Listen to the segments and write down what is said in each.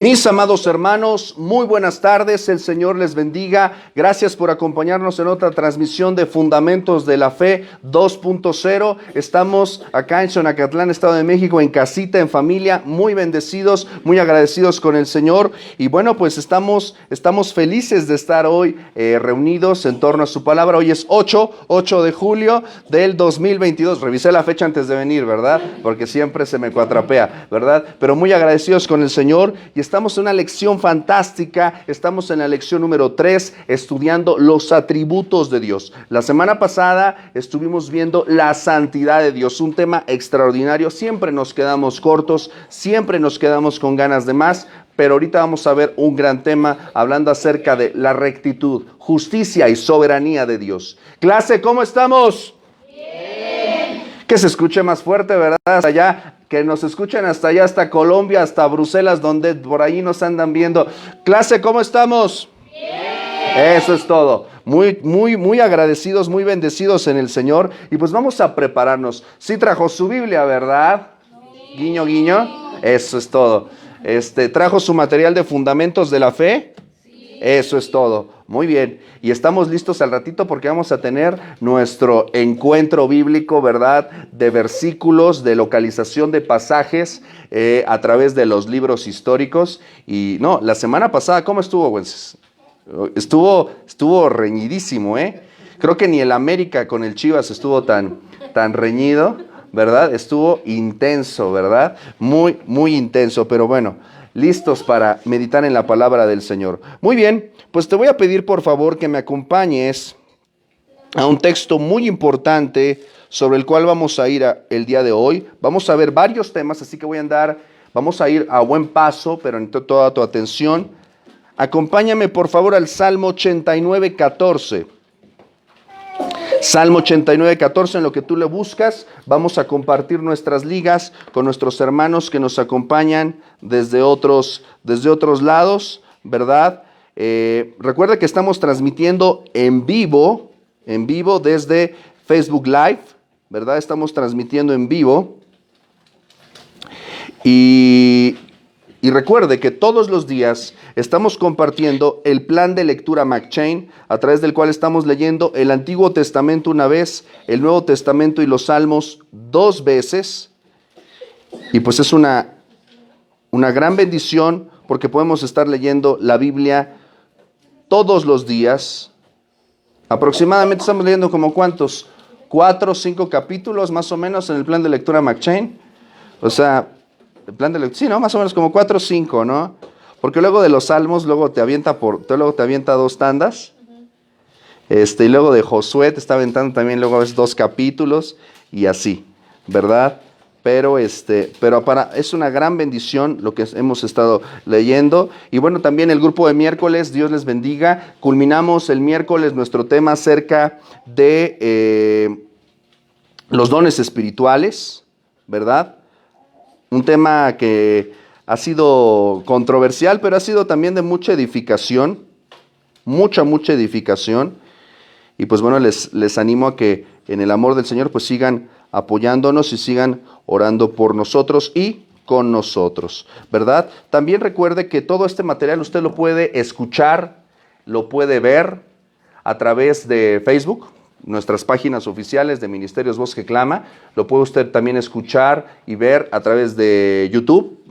Mis amados hermanos, muy buenas tardes, el Señor les bendiga. Gracias por acompañarnos en otra transmisión de Fundamentos de la Fe 2.0. Estamos acá en Xonacatlán, Estado de México, en casita, en familia, muy bendecidos, muy agradecidos con el Señor. Y bueno, pues estamos felices de estar hoy reunidos en torno a su palabra. Hoy es 8 de julio del 2022. Revisé la fecha antes de venir, ¿verdad? Porque siempre se me cuatrapea, ¿verdad? Pero muy agradecidos con el Señor y estamos en una lección fantástica. Estamos en la lección número 3, estudiando los atributos de Dios. La semana pasada estuvimos viendo la santidad de Dios, un tema extraordinario. Siempre nos quedamos cortos, siempre nos quedamos con ganas de más, pero ahorita vamos a ver un gran tema hablando acerca de la rectitud, justicia y soberanía de Dios. Clase, ¿cómo estamos? Bien. Que se escuche más fuerte, ¿verdad? Hasta allá. Que nos escuchen hasta allá, hasta Colombia, hasta Bruselas, donde por ahí nos andan viendo. Clase, ¿cómo estamos? Bien. Eso es todo. Muy agradecidos, muy bendecidos en el Señor. Y pues vamos a prepararnos. Sí trajo su Biblia, ¿verdad? Sí. Guiño, guiño. Eso es todo. ¿Trajo su material de Fundamentos de la Fe? Sí. Eso es todo. Muy bien, y estamos listos al ratito porque vamos a tener nuestro encuentro bíblico, ¿verdad? De versículos, de localización de pasajes a través de los libros históricos. Y no, la semana pasada, ¿cómo estuvo, Wences? Estuvo reñidísimo, ¿eh? Creo que ni el América con el Chivas estuvo tan reñido, ¿verdad? Estuvo intenso, ¿verdad? Muy intenso, pero bueno, listos para meditar en la palabra del Señor. Muy bien, pues te voy a pedir por favor que me acompañes a un texto muy importante sobre el cual vamos a ir el día de hoy. Vamos a ver varios temas, así que vamos a ir a buen paso, pero en toda tu atención. Acompáñame por favor al Salmo 89:14. Salmo 89:14, en lo que tú le buscas, vamos a compartir nuestras ligas con nuestros hermanos que nos acompañan desde otros lados, ¿verdad? Recuerda que estamos transmitiendo en vivo desde Facebook Live, ¿verdad? Estamos transmitiendo en vivo. Y recuerde que todos los días estamos compartiendo el plan de lectura McChain, a través del cual estamos leyendo el Antiguo Testamento una vez, el Nuevo Testamento y los Salmos 2 veces. Y pues es una gran bendición porque podemos estar leyendo la Biblia todos los días. Aproximadamente estamos leyendo como ¿cuántos? 4 o 5 capítulos más o menos en el plan de lectura McChain. O sea, el plan de lectura, sí, ¿no? Más o menos como 4 o 5, ¿no? Porque luego de los Salmos, luego te avienta 2 tandas. Y luego de Josué te está aventando también luego 2 capítulos y así, ¿verdad? Pero es una gran bendición lo que hemos estado leyendo. Y bueno, también el grupo de miércoles, Dios les bendiga. Culminamos el miércoles nuestro tema acerca de los dones espirituales, ¿verdad? Un tema que ha sido controversial, pero ha sido también de mucha edificación, mucha edificación. Y pues bueno, les animo a que en el amor del Señor pues sigan apoyándonos y sigan orando por nosotros y con nosotros, ¿verdad? También recuerde que todo este material usted lo puede escuchar, lo puede ver a través de Facebook, nuestras páginas oficiales de Ministerios Voz que Clama. Lo puede usted también escuchar y ver a través de YouTube,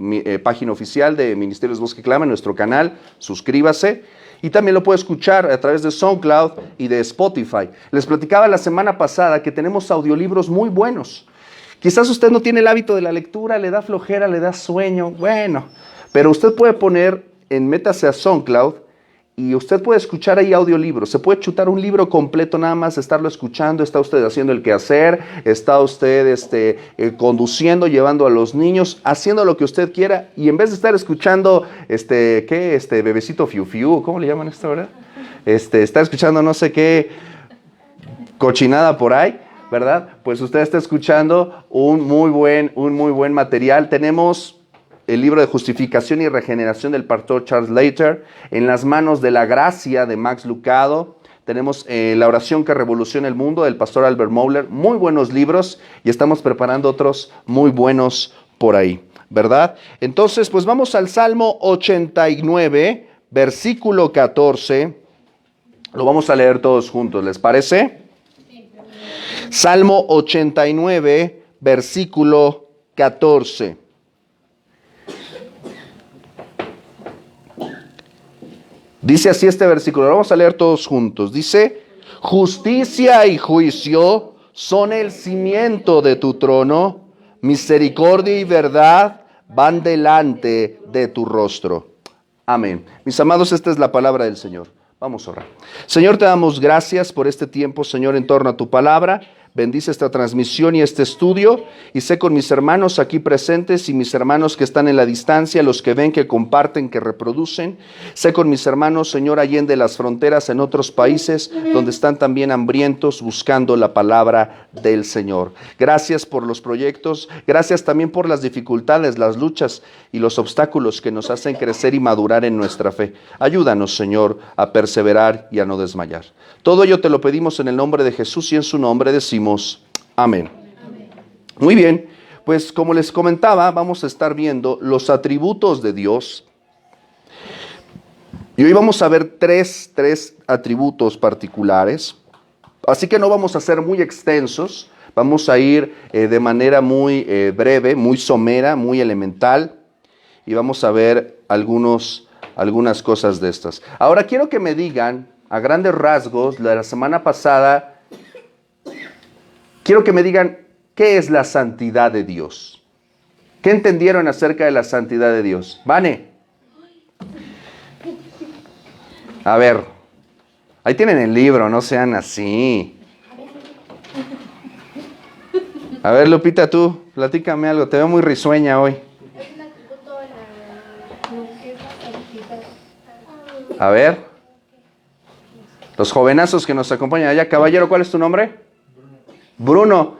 página oficial de Ministerios Voz que Clama, en nuestro canal. Suscríbase. Y también lo puede escuchar a través de SoundCloud y de Spotify. Les platicaba la semana pasada que tenemos audiolibros muy buenos. Quizás usted no tiene el hábito de la lectura, le da flojera, le da sueño, bueno. Pero usted puede métase a SoundCloud y usted puede escuchar ahí audiolibros. Se puede chutar un libro completo nada más, estarlo escuchando. Está usted haciendo el quehacer, está usted conduciendo, llevando a los niños, haciendo lo que usted quiera. Y en vez de estar escuchando, bebecito fiu fiu, ¿cómo le llaman esto ahora? Estar escuchando no sé qué cochinada por ahí, ¿verdad? Pues usted está escuchando un muy buen material. Tenemos el libro de Justificación y Regeneración del pastor Charles Leiter, En las manos de la gracia de Max Lucado. Tenemos La oración que revoluciona el mundo del pastor Albert Mohler. Muy buenos libros y estamos preparando otros muy buenos por ahí. ¿verdad? Entonces, pues vamos al Salmo 89, versículo 14. Lo vamos a leer todos juntos, ¿les parece? Salmo 89, versículo 14. Dice así este versículo, lo vamos a leer todos juntos. Dice, justicia y juicio son el cimiento de tu trono, misericordia y verdad van delante de tu rostro. Amén. Mis amados, esta es la palabra del Señor. Vamos a orar. Señor, te damos gracias por este tiempo, Señor, en torno a tu palabra. Bendice esta transmisión y este estudio, y sé con mis hermanos aquí presentes y mis hermanos que están en la distancia, los que ven, que comparten, que reproducen. Sé con mis hermanos, Señor, allende las fronteras en otros países donde están también hambrientos buscando la palabra del Señor. Gracias por los proyectos, gracias también por las dificultades, las luchas y los obstáculos que nos hacen crecer y madurar en nuestra fe. Ayúdanos, Señor, a perseverar y a no desmayar. Todo ello te lo pedimos en el nombre de Jesús y en su nombre decimos amén. Muy bien, pues como les comentaba, vamos a estar viendo los atributos de Dios. Y hoy vamos a ver tres atributos particulares. Así que no vamos a ser muy extensos, vamos a ir de manera muy breve, muy somera, muy elemental. Y vamos a ver algunas cosas de estas. Ahora quiero que me digan, a grandes rasgos, de la semana pasada, quiero que me digan, ¿qué es la santidad de Dios? ¿Qué entendieron acerca de la santidad de Dios? Vane. A ver, ahí tienen el libro, no sean así. A ver, Lupita, tú, platícame algo, te veo muy risueña hoy. A ver, los jovenazos que nos acompañan allá. Caballero, ¿cuál es tu nombre? Bruno.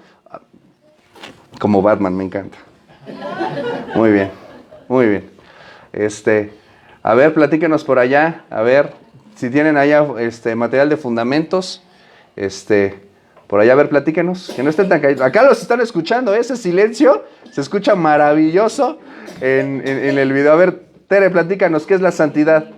Como Batman, me encanta. Muy bien, muy bien. A ver, platíquenos por allá. A ver, si tienen allá material de fundamentos. Por allá, a ver, platíquenos. Que no estén tan callados. Acá los están escuchando. Ese silencio se escucha maravilloso en el video. A ver, Tere, platícanos, ¿qué es la santidad?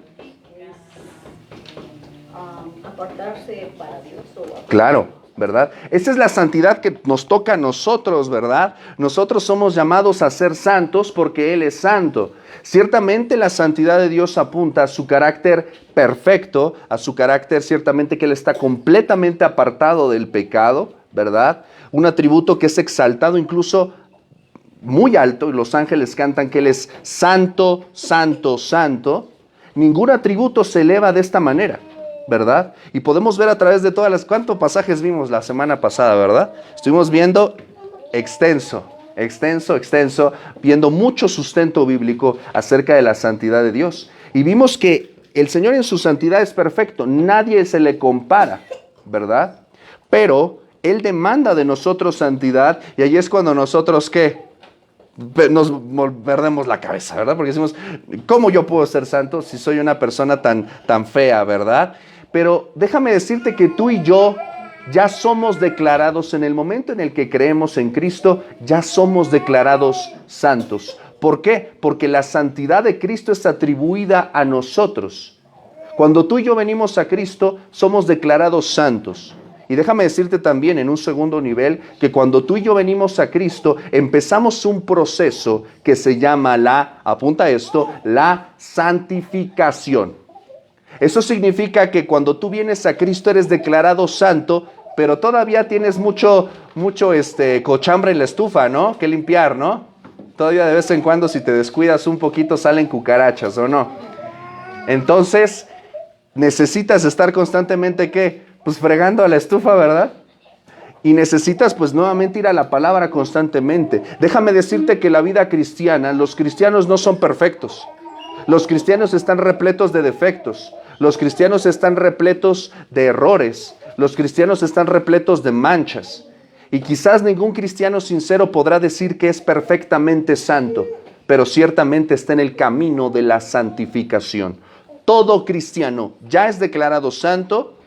Apartarse para Dios. Claro, ¿verdad? Esa es la santidad que nos toca a nosotros, ¿verdad? Nosotros somos llamados a ser santos porque Él es santo. Ciertamente la santidad de Dios apunta a su carácter perfecto, a su carácter ciertamente que Él está completamente apartado del pecado, ¿verdad? Un atributo que es exaltado incluso muy alto, y los ángeles cantan que Él es santo, santo, santo. Ningún atributo se eleva de esta manera, ¿verdad? Y podemos ver a través de todas las... ¿Cuántos pasajes vimos la semana pasada, verdad? Estuvimos viendo extenso, viendo mucho sustento bíblico acerca de la santidad de Dios. Y vimos que el Señor en su santidad es perfecto, nadie se le compara, ¿verdad? Pero Él demanda de nosotros santidad, y ahí es cuando nosotros, ¿qué? Nos perdemos la cabeza, ¿verdad? Porque decimos, ¿cómo yo puedo ser santo si soy una persona tan fea, verdad? Pero déjame decirte que tú y yo ya somos declarados, en el momento en el que creemos en Cristo, ya somos declarados santos. ¿Por qué? Porque la santidad de Cristo es atribuida a nosotros. Cuando tú y yo venimos a Cristo, somos declarados santos. Y déjame decirte también en un segundo nivel que cuando tú y yo venimos a Cristo, empezamos un proceso que se llama apunta esto, la santificación. Eso significa que cuando tú vienes a Cristo eres declarado santo, pero todavía tienes mucho cochambre en la estufa, ¿no? Que limpiar, ¿no? Todavía de vez en cuando, si te descuidas un poquito, salen cucarachas, ¿o no? Entonces, necesitas estar constantemente, ¿qué? Pues fregando a la estufa, ¿verdad? Y necesitas pues nuevamente ir a la palabra constantemente. Déjame decirte que la vida cristiana, los cristianos no son perfectos. Los cristianos están repletos de defectos. Los cristianos están repletos de errores. Los cristianos están repletos de manchas. Y quizás ningún cristiano sincero podrá decir que es perfectamente santo, pero ciertamente está en el camino de la santificación. Todo cristiano ya es declarado santo,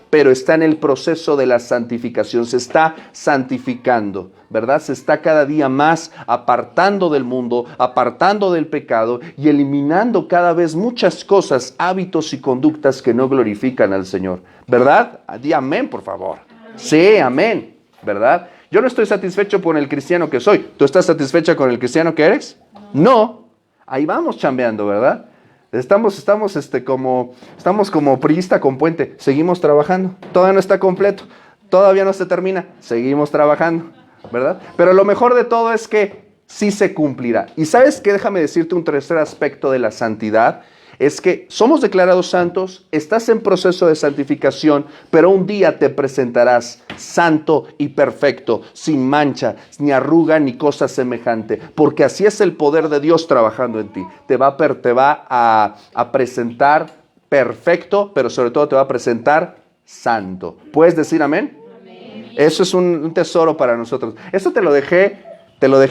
pero está en el proceso de la santificación, se está santificando, ¿verdad? Se está cada día más apartando del mundo, apartando del pecado y eliminando cada vez muchas cosas, hábitos y conductas que no glorifican al Señor, ¿verdad? Di amén, por favor. Sí, amén, ¿verdad? Yo no estoy satisfecho con el cristiano que soy. ¿Tú estás satisfecha con el cristiano que eres? No. Ahí vamos chambeando, ¿verdad? Estamos como priista con puente. Seguimos trabajando. Todavía no está completo. Todavía no se termina. Seguimos trabajando, ¿verdad? Pero lo mejor de todo es que sí se cumplirá. Y ¿sabes qué? Déjame decirte un tercer aspecto de la santidad. Es que somos declarados santos, estás en proceso de santificación, pero un día te presentarás santo y perfecto, sin mancha, ni arruga, ni cosa semejante, porque así es el poder de Dios trabajando en ti. Te va a presentar perfecto, pero sobre todo te va a presentar santo. ¿Puedes decir amén? Amén. Eso es un tesoro para nosotros. Eso te lo dejé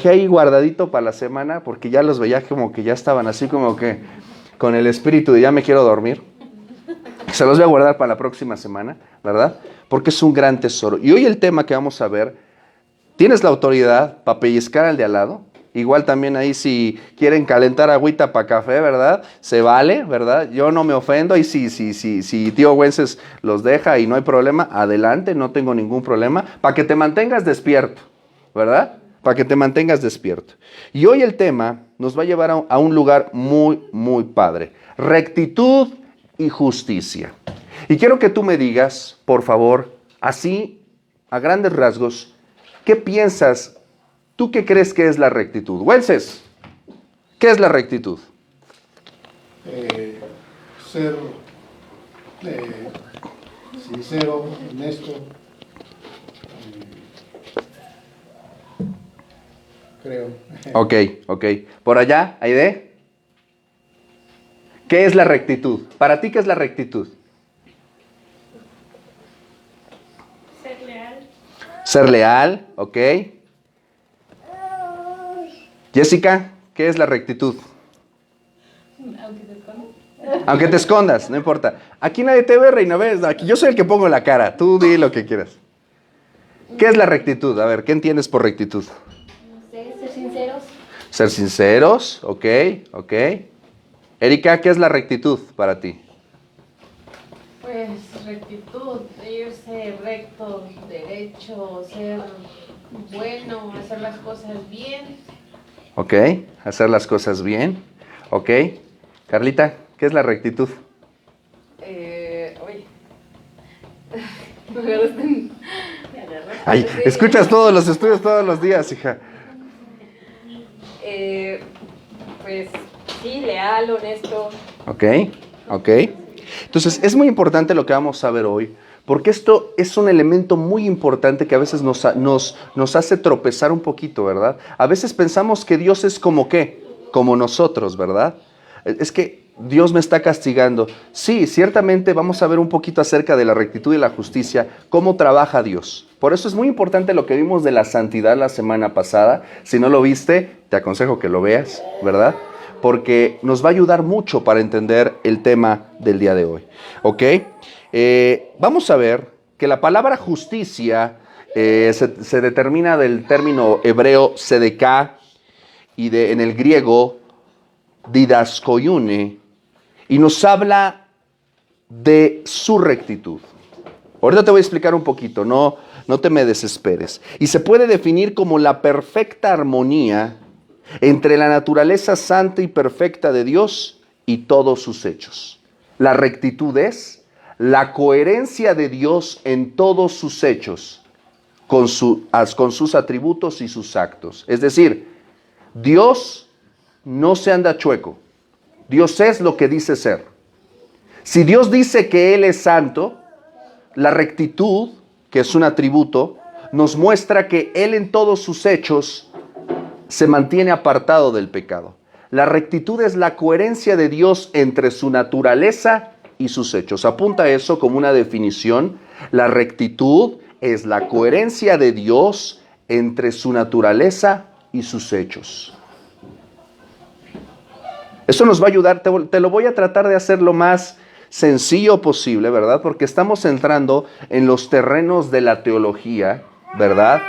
ahí guardadito para la semana, porque ya los veía como que ya estaban así como que con el espíritu de ya me quiero dormir. Se los voy a guardar para la próxima semana, ¿verdad? Porque es un gran tesoro. Y hoy el tema que vamos a ver, tienes la autoridad para pellizcar al de al lado. Igual también ahí si quieren calentar agüita para café, ¿verdad? Se vale, ¿verdad? Yo no me ofendo. Y si tío Wences los deja y no hay problema, adelante, no tengo ningún problema. Para que te mantengas despierto, ¿verdad? Para que te mantengas despierto. Y hoy el tema nos va a llevar a un lugar muy, muy padre. Rectitud y justicia. Y quiero que tú me digas, por favor, así, a grandes rasgos, ¿qué piensas? ¿Tú qué crees que es la rectitud? Wences, ¿qué es la rectitud? Ser sincero, honesto. Creo. Ok. Por allá, Aide. ¿Qué es la rectitud? Para ti, ¿qué es la rectitud? Ser leal. Ser leal, ok. Jessica, ¿qué es la rectitud? Aunque te escondas, no importa. Aquí nadie te ve, reina, ves. Aquí yo soy el que pongo la cara. Tú di lo que quieras. ¿Qué es la rectitud? A ver, ¿qué entiendes por rectitud? Ser sinceros. Ser sinceros, ok. Erika, ¿qué es la rectitud para ti? Pues rectitud, irse recto, derecho, ser bueno, hacer las cosas bien. Ok, hacer las cosas bien. Ok. Carlita, ¿qué es la rectitud? Oye, me agarraste. Ay, escuchas todos los estudios todos los días, hija. Pues sí, leal, honesto. Ok. Entonces, es muy importante lo que vamos a ver hoy, porque esto es un elemento muy importante que a veces nos hace tropezar un poquito, ¿verdad? A veces pensamos que Dios es como ¿qué? Como nosotros, ¿verdad? Es que Dios me está castigando. Sí, ciertamente vamos a ver un poquito acerca de la rectitud y la justicia, cómo trabaja Dios. Por eso es muy importante lo que vimos de la santidad la semana pasada. Si no lo viste, te aconsejo que lo veas, ¿verdad? Porque nos va a ayudar mucho para entender el tema del día de hoy. ¿Ok? Vamos a ver que la palabra justicia se determina del término hebreo sedeká y en el griego didaskoiune, y nos habla de su rectitud. Ahorita te voy a explicar un poquito, no te me desesperes. Y se puede definir como la perfecta armonía entre la naturaleza santa y perfecta de Dios y todos sus hechos. La rectitud es la coherencia de Dios en todos sus hechos, con sus atributos y sus actos. Es decir, Dios no se anda chueco. Dios es lo que dice ser. Si Dios dice que Él es santo, la rectitud, que es un atributo, nos muestra que Él en todos sus hechos se mantiene apartado del pecado. La rectitud es la coherencia de Dios entre su naturaleza y sus hechos. Apunta eso como una definición. La rectitud es la coherencia de Dios entre su naturaleza y sus hechos. Eso nos va a ayudar, te lo voy a tratar de hacer lo más sencillo posible, ¿verdad? Porque estamos entrando en los terrenos de la teología, ¿verdad?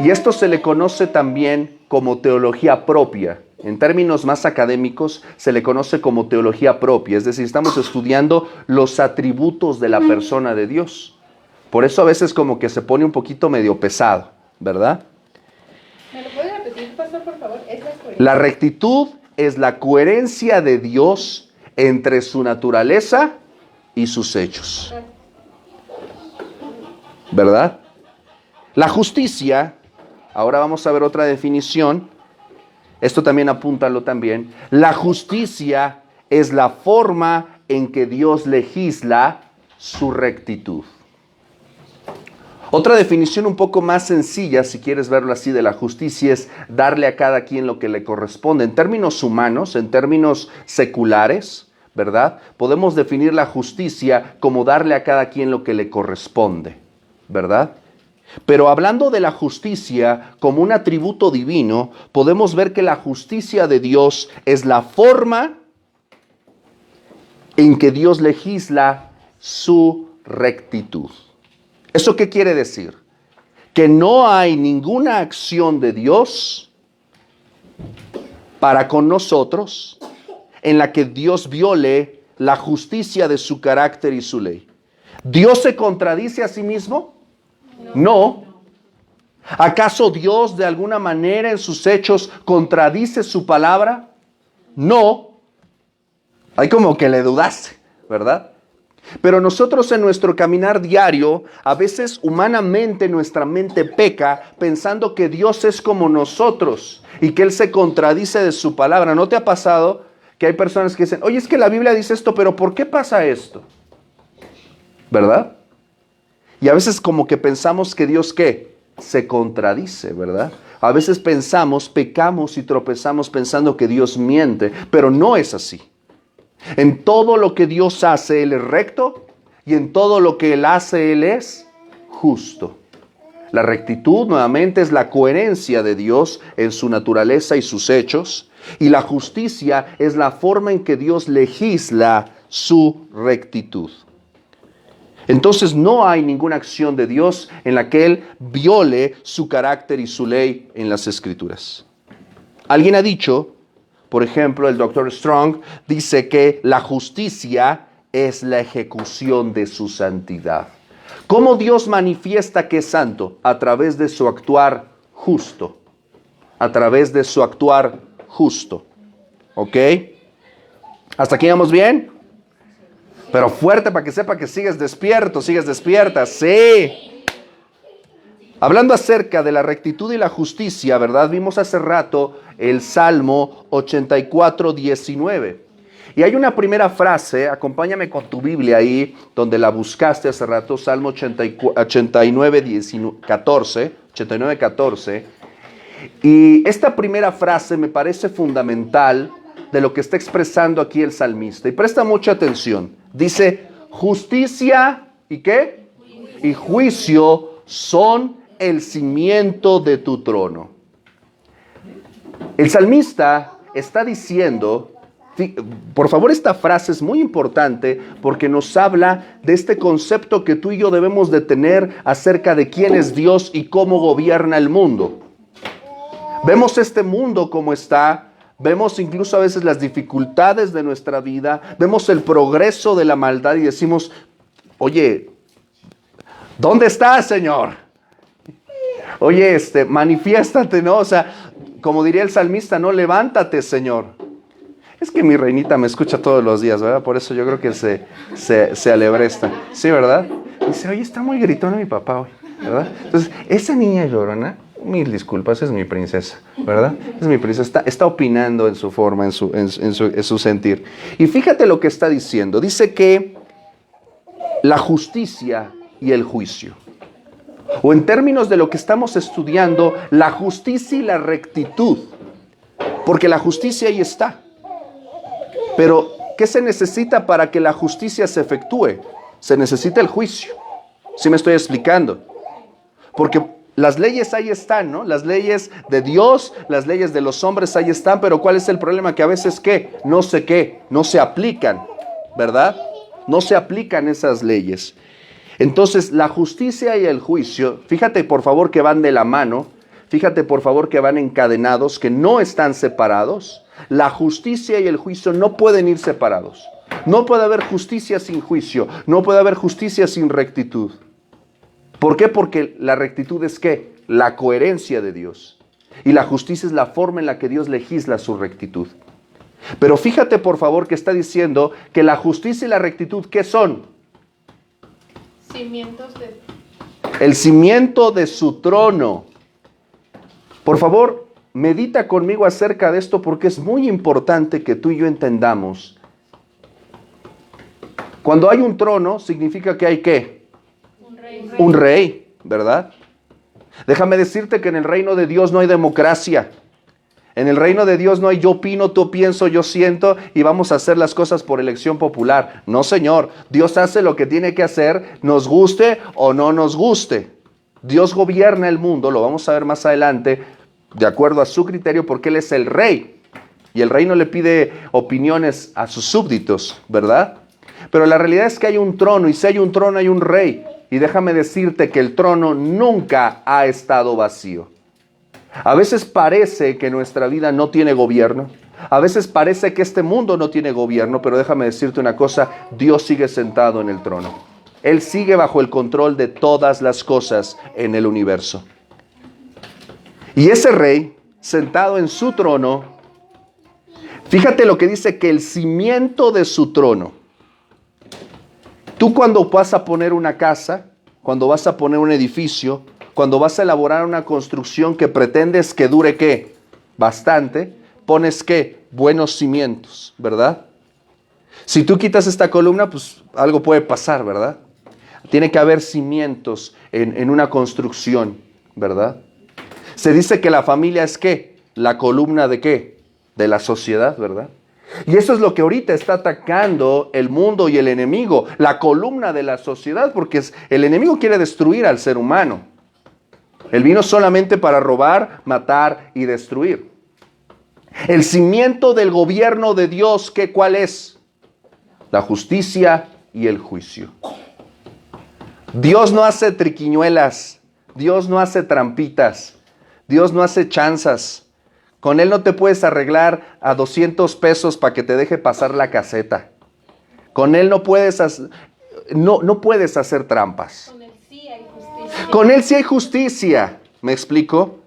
Y esto se le conoce también como teología propia. En términos más académicos, se le conoce como teología propia. Es decir, estamos estudiando los atributos de la persona de Dios. Por eso a veces como que se pone un poquito medio pesado, ¿verdad? ¿Me lo puede repetir, pastor, por favor? ¿Es la coherencia? La rectitud es la coherencia de Dios entre su naturaleza y sus hechos. ¿Verdad? La justicia, ahora vamos a ver otra definición. Esto también apúntalo también. La justicia es la forma en que Dios legisla su rectitud. Otra definición un poco más sencilla, si quieres verlo así, de la justicia es darle a cada quien lo que le corresponde. En términos humanos, en términos seculares, ¿verdad? Podemos definir la justicia como darle a cada quien lo que le corresponde, ¿verdad? Pero hablando de la justicia como un atributo divino, podemos ver que la justicia de Dios es la forma en que Dios legisla su rectitud. ¿Eso qué quiere decir? Que no hay ninguna acción de Dios para con nosotros en la que Dios viole la justicia de su carácter y su ley. ¿Dios se contradice a sí mismo? No. ¿Acaso Dios de alguna manera en sus hechos contradice su palabra? No. Hay como que le dudaste, ¿verdad? Pero nosotros en nuestro caminar diario, a veces humanamente nuestra mente peca pensando que Dios es como nosotros y que Él se contradice de su palabra. ¿No te ha pasado que hay personas que dicen, oye, es que la Biblia dice esto, pero ¿por qué pasa esto? ¿Verdad? Y a veces como que pensamos que Dios, ¿qué? Se contradice, ¿verdad? A veces pensamos, pecamos y tropezamos pensando que Dios miente, pero no es así. En todo lo que Dios hace, Él es recto, y en todo lo que Él hace, Él es justo. La rectitud, nuevamente, es la coherencia de Dios en su naturaleza y sus hechos, y la justicia es la forma en que Dios legisla su rectitud. Entonces no hay ninguna acción de Dios en la que Él viole su carácter y su ley en las Escrituras. Alguien ha dicho, por ejemplo, el Dr. Strong dice que la justicia es la ejecución de su santidad. ¿Cómo Dios manifiesta que es santo? A través de su actuar justo. A través de su actuar justo. ¿Ok? ¿Hasta aquí vamos bien? Pero fuerte para que sepa que sigues despierto, sigues despierta. Sí. Hablando acerca de la rectitud y la justicia, ¿verdad? Vimos hace rato el Salmo 84, 19. Y hay una primera frase, acompáñame con tu Biblia ahí, donde la buscaste hace rato, Salmo 89, 14. Y esta primera frase me parece fundamental de lo que está expresando aquí el salmista. Y presta mucha atención. Dice, justicia, ¿y qué? Y juicio son el cimiento de tu trono. El salmista está diciendo, por favor, esta frase es muy importante porque nos habla de este concepto que tú y yo debemos de tener acerca de quién es Dios y cómo gobierna el mundo. Vemos este mundo como está. Vemos incluso a veces las dificultades de nuestra vida, vemos el progreso de la maldad y decimos, oye, ¿dónde estás, Señor? Oye, manifiéstate, ¿no? O sea, como diría el salmista, no, levántate, Señor. Es que mi reinita me escucha todos los días, ¿verdad? Por eso yo creo que se alebresta. Sí, ¿verdad? Dice, oye, está muy gritona mi papá hoy, ¿verdad? Entonces, esa niña llorona, mil disculpas, es mi princesa, ¿verdad? Es mi princesa, está opinando en su forma, en su sentir. Y fíjate lo que está diciendo. Dice que la justicia y el juicio, o en términos de lo que estamos estudiando, la justicia y la rectitud, porque la justicia ahí está. Pero, ¿qué se necesita para que la justicia se efectúe? Se necesita el juicio. ¿Sí me estoy explicando? Porque las leyes ahí están, ¿no? Las leyes de Dios, las leyes de los hombres ahí están, pero ¿cuál es el problema? Que a veces, ¿qué? No se aplican, ¿verdad? No se aplican esas leyes. Entonces, la justicia y el juicio, fíjate por favor que van de la mano, fíjate por favor que van encadenados, que no están separados. La justicia y el juicio no pueden ir separados. No puede haber justicia sin juicio, no puede haber justicia sin rectitud. ¿Por qué? Porque la rectitud es ¿qué? La coherencia de Dios. Y la justicia es la forma en la que Dios legisla su rectitud. Pero fíjate por favor que está diciendo que la justicia y la rectitud, ¿qué son? Cimientos de... El cimiento de su trono. Por favor, medita conmigo acerca de esto porque es muy importante que tú y yo entendamos. Cuando hay un trono, significa que hay ¿qué? Un rey. Un rey, ¿verdad? Déjame decirte que en el reino de Dios no hay democracia. En el reino de Dios no hay yo opino, tú pienso, yo siento y vamos a hacer las cosas por elección popular. No, Señor. Dios hace lo que tiene que hacer, nos guste o no nos guste. Dios gobierna el mundo, lo vamos a ver más adelante, de acuerdo a su criterio, porque Él es el rey. Y el rey no le pide opiniones a sus súbditos, ¿verdad? Pero la realidad es que hay un trono, y si hay un trono hay un rey. Y déjame decirte que el trono nunca ha estado vacío. A veces parece que nuestra vida no tiene gobierno. A veces parece que este mundo no tiene gobierno, pero déjame decirte una cosa, Dios sigue sentado en el trono. Él sigue bajo el control de todas las cosas en el universo. Y ese rey, sentado en su trono, fíjate lo que dice que el cimiento de su trono. Tú cuando vas a poner una casa, cuando vas a poner un edificio, cuando vas a elaborar una construcción que pretendes que dure ¿qué? Bastante, pones ¿qué? Buenos cimientos, ¿verdad? Si tú quitas esta columna, pues algo puede pasar, ¿verdad? Tiene que haber cimientos en una construcción, ¿verdad? Se dice que la familia es ¿qué? La columna de ¿qué? De la sociedad, ¿verdad? Y eso es lo que ahorita está atacando el mundo y el enemigo, la columna de la sociedad, porque el enemigo quiere destruir al ser humano. Él vino solamente para robar, matar y destruir. El cimiento del gobierno de Dios, ¿cuál es? La justicia y el juicio. Dios no hace triquiñuelas, Dios no hace trampitas, Dios no hace chanzas. Con Él no te puedes arreglar a 200 pesos para que te deje pasar la caseta. Con Él no puedes hacer trampas. Con él sí hay justicia. Con Él sí hay justicia. ¿Me explico?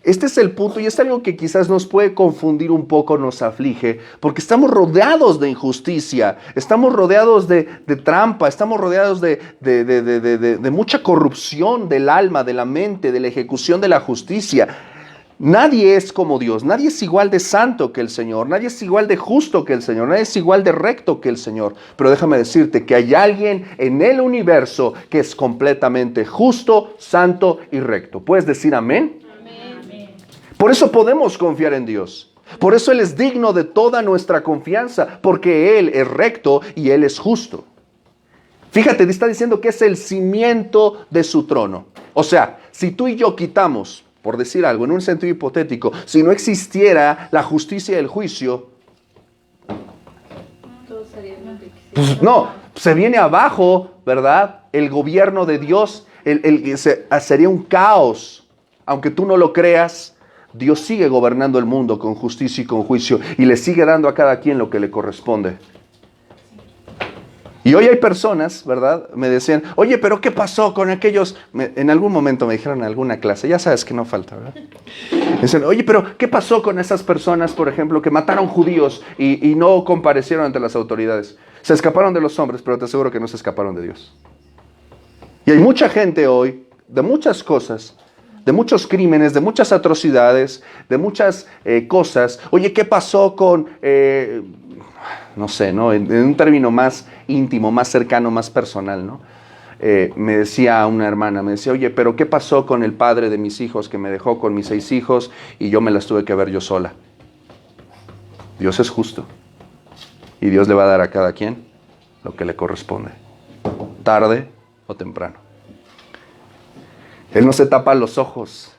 Este es el punto y es algo que quizás nos puede confundir un poco, nos aflige, porque estamos rodeados de injusticia, estamos rodeados de trampa, estamos rodeados de mucha corrupción del alma, de la mente, de la ejecución de la justicia. Nadie es como Dios, nadie es igual de santo que el Señor, nadie es igual de justo que el Señor, nadie es igual de recto que el Señor. Pero déjame decirte que hay alguien en el universo que es completamente justo, santo y recto. ¿Puedes decir amén? Amén. Por eso podemos confiar en Dios. Por eso Él es digno de toda nuestra confianza, porque Él es recto y Él es justo. Fíjate, está diciendo que es el cimiento de su trono. O sea, si tú y yo quitamos, por decir algo, en un sentido hipotético, si no existiera la justicia y el juicio, Todo sería inútil. pues no, se viene abajo, ¿verdad? El gobierno de Dios, sería un caos. Aunque tú no lo creas, Dios sigue gobernando el mundo con justicia y con juicio y le sigue dando a cada quien lo que le corresponde. Y hoy hay personas, ¿verdad? Me decían, oye, pero ¿qué pasó con aquellos? En algún momento me dijeron en alguna clase, ya sabes que no falta, ¿verdad? Me dicen, oye, pero ¿qué pasó con esas personas, por ejemplo, que mataron judíos y no comparecieron ante las autoridades? Se escaparon de los hombres, pero te aseguro que no se escaparon de Dios. Y hay mucha gente hoy, de muchas cosas, de muchos crímenes, de muchas atrocidades, de muchas cosas. Oye, ¿qué pasó con, no sé, ¿no? En un término más íntimo, más cercano, más personal, ¿no? Me decía una hermana, me decía, oye, pero ¿qué pasó con el padre de mis hijos que me dejó con mis 6 hijos y yo me las tuve que ver yo sola? Dios es justo y Dios le va a dar a cada quien lo que le corresponde, tarde o temprano. Él no se tapa los ojos,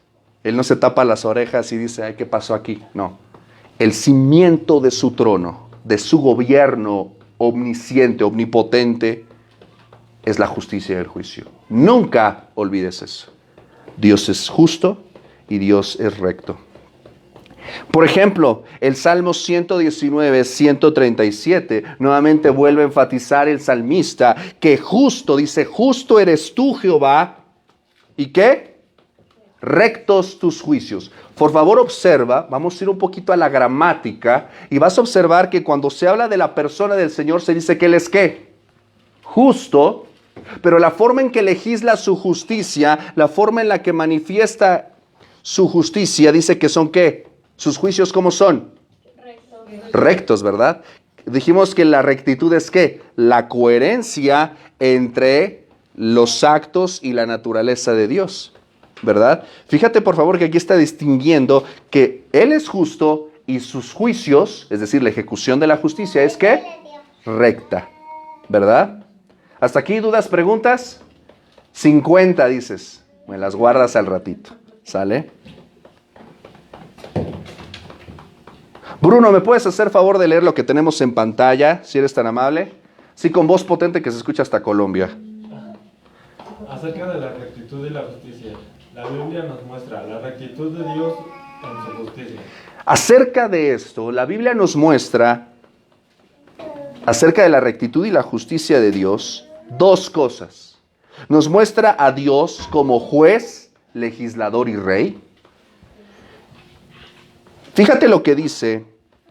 Él no se tapa las orejas y dice, ay, ¿qué pasó aquí? No, el cimiento de su trono, de su gobierno omnisciente, omnipotente, es la justicia y el juicio. Nunca olvides eso. Dios es justo y Dios es recto. Por ejemplo, el Salmo 119, 137, nuevamente vuelve a enfatizar el salmista que justo, dice, justo eres tú, Jehová, ¿y qué? Rectos tus juicios. Por favor, observa, vamos a ir un poquito a la gramática, y vas a observar que cuando se habla de la persona del Señor, se dice que Él es ¿qué? Justo, pero la forma en que legisla su justicia, la forma en la que manifiesta su justicia, dice que son ¿qué? Sus juicios, ¿cómo son? Rectos, ¿verdad? Dijimos que la rectitud es ¿qué? La coherencia entre los actos y la naturaleza de Dios, ¿verdad? Fíjate por favor que aquí está distinguiendo que Él es justo y sus juicios, es decir, la ejecución de la justicia, es ¿qué? Recta, ¿verdad? ¿Hasta aquí dudas, preguntas? 50 dices, me las guardas al ratito, ¿sale? Bruno, ¿me puedes hacer favor de leer lo que tenemos en pantalla, si eres tan amable? Sí, con voz potente que se escucha hasta Colombia. Acerca de la rectitud y la justicia, la Biblia nos muestra la rectitud de Dios en su justicia. Acerca de esto, la Biblia nos muestra, acerca de la rectitud y la justicia de Dios, dos cosas. Nos muestra a Dios como juez, legislador y rey. Fíjate lo que dice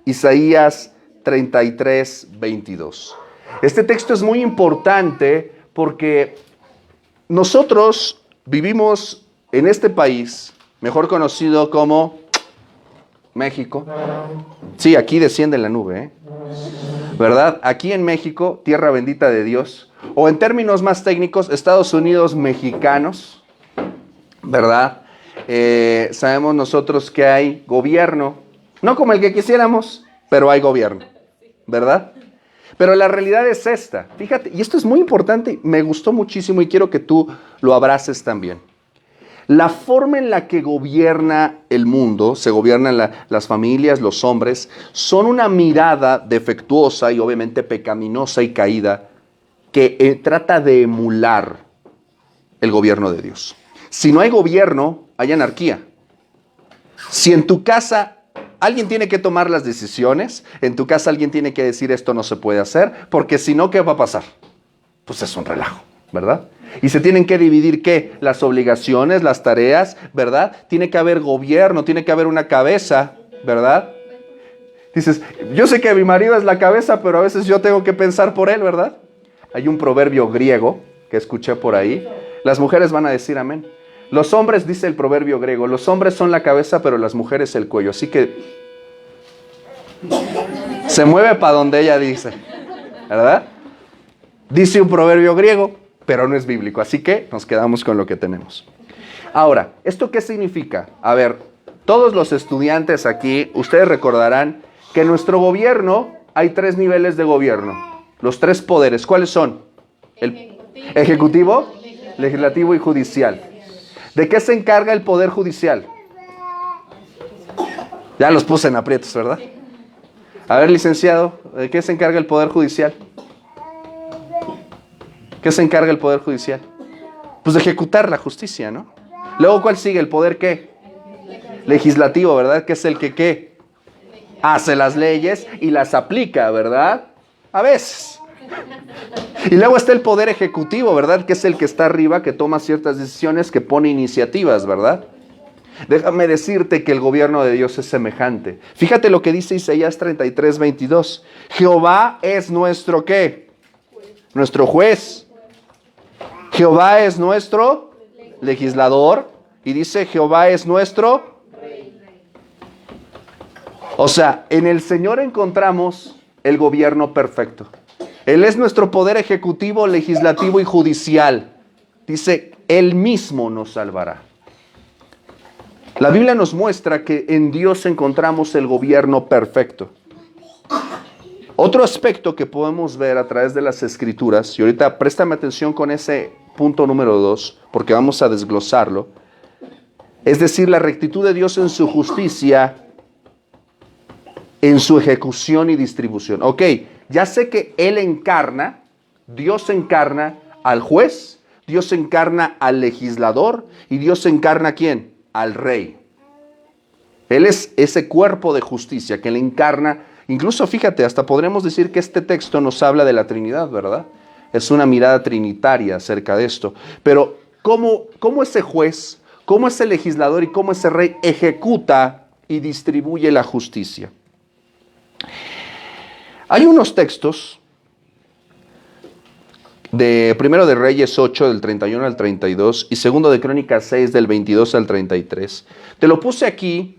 Isaías 33, 22. Este texto es muy importante porque nosotros vivimos en este país, mejor conocido como México. Sí, aquí desciende la nube, ¿verdad? Aquí en México, tierra bendita de Dios. O en términos más técnicos, Estados Unidos mexicanos, ¿verdad? Sabemos nosotros que hay gobierno, no como el que quisiéramos, pero hay gobierno, ¿verdad? Pero la realidad es esta, fíjate, y esto es muy importante, me gustó muchísimo y quiero que tú lo abraces también. La forma en la que gobierna el mundo, se gobiernan las familias, los hombres, son una mirada defectuosa y obviamente pecaminosa y caída que trata de emular el gobierno de Dios. Si no hay gobierno, hay anarquía. Si en tu casa alguien tiene que tomar las decisiones, en tu casa alguien tiene que decir esto no se puede hacer, porque si no, ¿qué va a pasar? Pues es un relajo, ¿verdad? Y se tienen que dividir, ¿qué? Las obligaciones, las tareas, ¿verdad? Tiene que haber gobierno, tiene que haber una cabeza, ¿verdad? Dices, yo sé que mi marido es la cabeza, pero a veces yo tengo que pensar por él, ¿verdad? Hay un proverbio griego que escuché por ahí. Las mujeres van a decir amén. Los hombres, dice el proverbio griego, los hombres son la cabeza, pero las mujeres el cuello. Así que se mueve para donde ella dice, ¿verdad? Dice un proverbio griego, pero no es bíblico. Así que nos quedamos con lo que tenemos. Ahora, ¿esto qué significa? A ver, todos los estudiantes aquí, ustedes recordarán que en nuestro gobierno hay 3 niveles de gobierno. Los 3 poderes, ¿cuáles son? El ejecutivo, legislativo y judicial. ¿De qué se encarga el poder judicial? Ya los puse en aprietos, ¿verdad? A ver, licenciado, ¿de qué se encarga el poder judicial? ¿Qué se encarga el poder judicial? Pues de ejecutar la justicia, ¿no? Luego, ¿cuál sigue? ¿El poder qué? Legislativo, ¿verdad? Que es el que ¿qué? Hace las leyes y las aplica, ¿verdad? A veces. Y luego está el poder ejecutivo, ¿verdad? Que es el que está arriba, que toma ciertas decisiones, que pone iniciativas, ¿verdad? Déjame decirte que el gobierno de Dios es semejante. Fíjate lo que dice Isaías 33, 22. Jehová es nuestro ¿qué? Nuestro juez. Jehová es nuestro legislador. Y dice Jehová es nuestro rey. O sea, en el Señor encontramos el gobierno perfecto. Él es nuestro poder ejecutivo, legislativo y judicial. Dice, Él mismo nos salvará. La Biblia nos muestra que en Dios encontramos el gobierno perfecto. Otro aspecto que podemos ver a través de las Escrituras, y ahorita préstame atención con ese punto número 2, porque vamos a desglosarlo, es decir, la rectitud de Dios en su justicia, en su ejecución y distribución. Ok, Ya sé que Él encarna, Dios encarna al juez, Dios encarna al legislador y Dios encarna ¿a quién? Al rey. Él es ese cuerpo de justicia que le encarna. Incluso fíjate, hasta podremos decir que este texto nos habla de la Trinidad, ¿verdad? Es una mirada trinitaria acerca de esto. Pero ¿cómo ese juez, cómo ese legislador y cómo ese rey ejecuta y distribuye la justicia? Hay unos textos de Primero de Reyes 8, del 31 al 32, y Segundo de Crónicas 6, del 22 al 33. Te lo puse aquí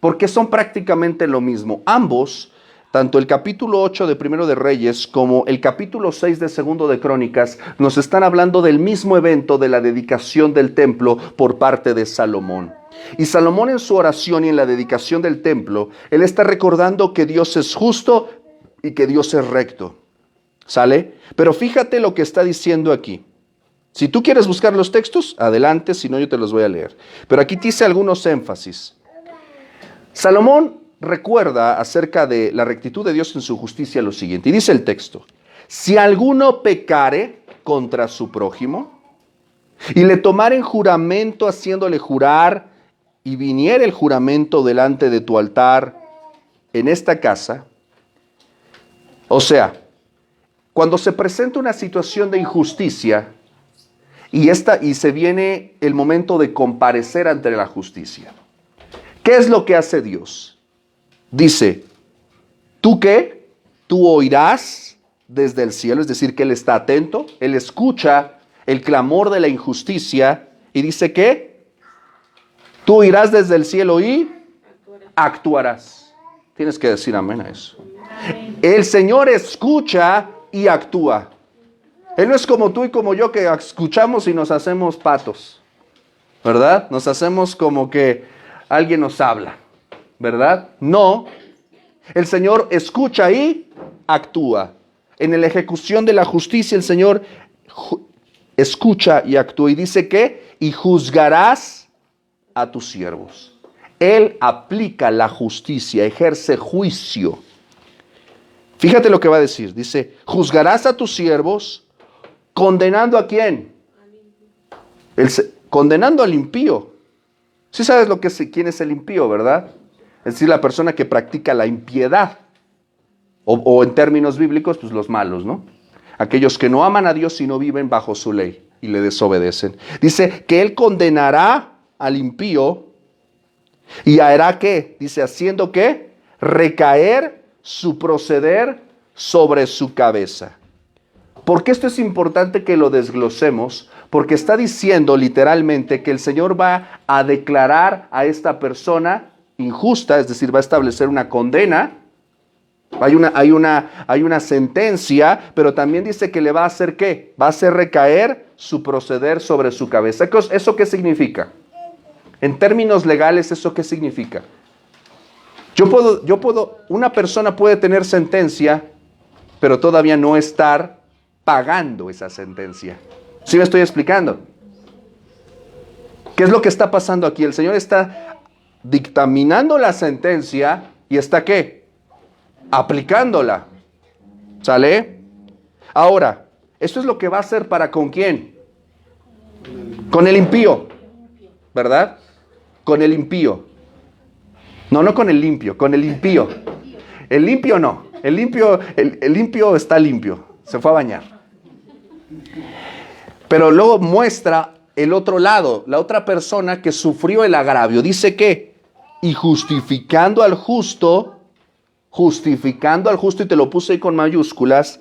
porque son prácticamente lo mismo. Ambos, tanto el capítulo 8 de Primero de Reyes como el capítulo 6 de Segundo de Crónicas, nos están hablando del mismo evento de la dedicación del templo por parte de Salomón. Y Salomón en su oración y en la dedicación del templo, él está recordando que Dios es justo y que Dios es recto. ¿Sale? Pero fíjate lo que está diciendo aquí. Si tú quieres buscar los textos, adelante, si no yo te los voy a leer. Pero aquí dice algunos énfasis. Salomón recuerda acerca de la rectitud de Dios en su justicia lo siguiente. Y dice el texto: si alguno pecare contra su prójimo y le tomaren juramento haciéndole jurar y viniere el juramento delante de tu altar en esta casa, o sea, cuando se presenta una situación de injusticia y se viene el momento de comparecer ante la justicia, ¿qué es lo que hace Dios? Dice, ¿tú qué? Tú oirás desde el cielo, es decir, que Él está atento, Él escucha el clamor de la injusticia y dice ¿qué? Tú oirás desde el cielo y actuarás. Tienes que decir amén a eso. El Señor escucha y actúa. Él no es como tú y como yo que escuchamos y nos hacemos patos, ¿verdad? Nos hacemos como que alguien nos habla, ¿verdad? No, el Señor escucha y actúa. En la ejecución de la justicia el Señor escucha y actúa y dice que y juzgarás a tus siervos. Él aplica la justicia, ejerce juicio. Fíjate lo que va a decir. Dice, juzgarás a tus siervos, condenando ¿a quién? Condenando al impío. Sí sabes quién es el impío, ¿verdad? Es decir, la persona que practica la impiedad. O en términos bíblicos, pues los malos, ¿no? Aquellos que no aman a Dios y no viven bajo su ley y le desobedecen. Dice que Él condenará al impío y hará ¿qué? Dice, haciendo ¿qué? Recaer su proceder sobre su cabeza. ¿Por qué esto es importante que lo desglosemos? Porque está diciendo literalmente que el Señor va a declarar a esta persona injusta, es decir, va a establecer una condena. Hay una sentencia, pero también dice que le va a hacer ¿qué? Va a hacer recaer su proceder sobre su cabeza. ¿Eso qué significa? En términos legales, ¿eso qué significa? Una persona puede tener sentencia, pero todavía no estar pagando esa sentencia. ¿Sí me estoy explicando? ¿Qué es lo que está pasando aquí? El Señor está dictaminando la sentencia y está ¿qué? Aplicándola. ¿Sale? Ahora, esto es lo que va a hacer para ¿con quién? Con el impío, ¿verdad? Con el impío. No con el limpio, con el impío. El limpio no. El limpio está limpio. Se fue a bañar. Pero luego muestra el otro lado, la otra persona que sufrió el agravio. Dice que, y justificando al justo, y te lo puse ahí con mayúsculas,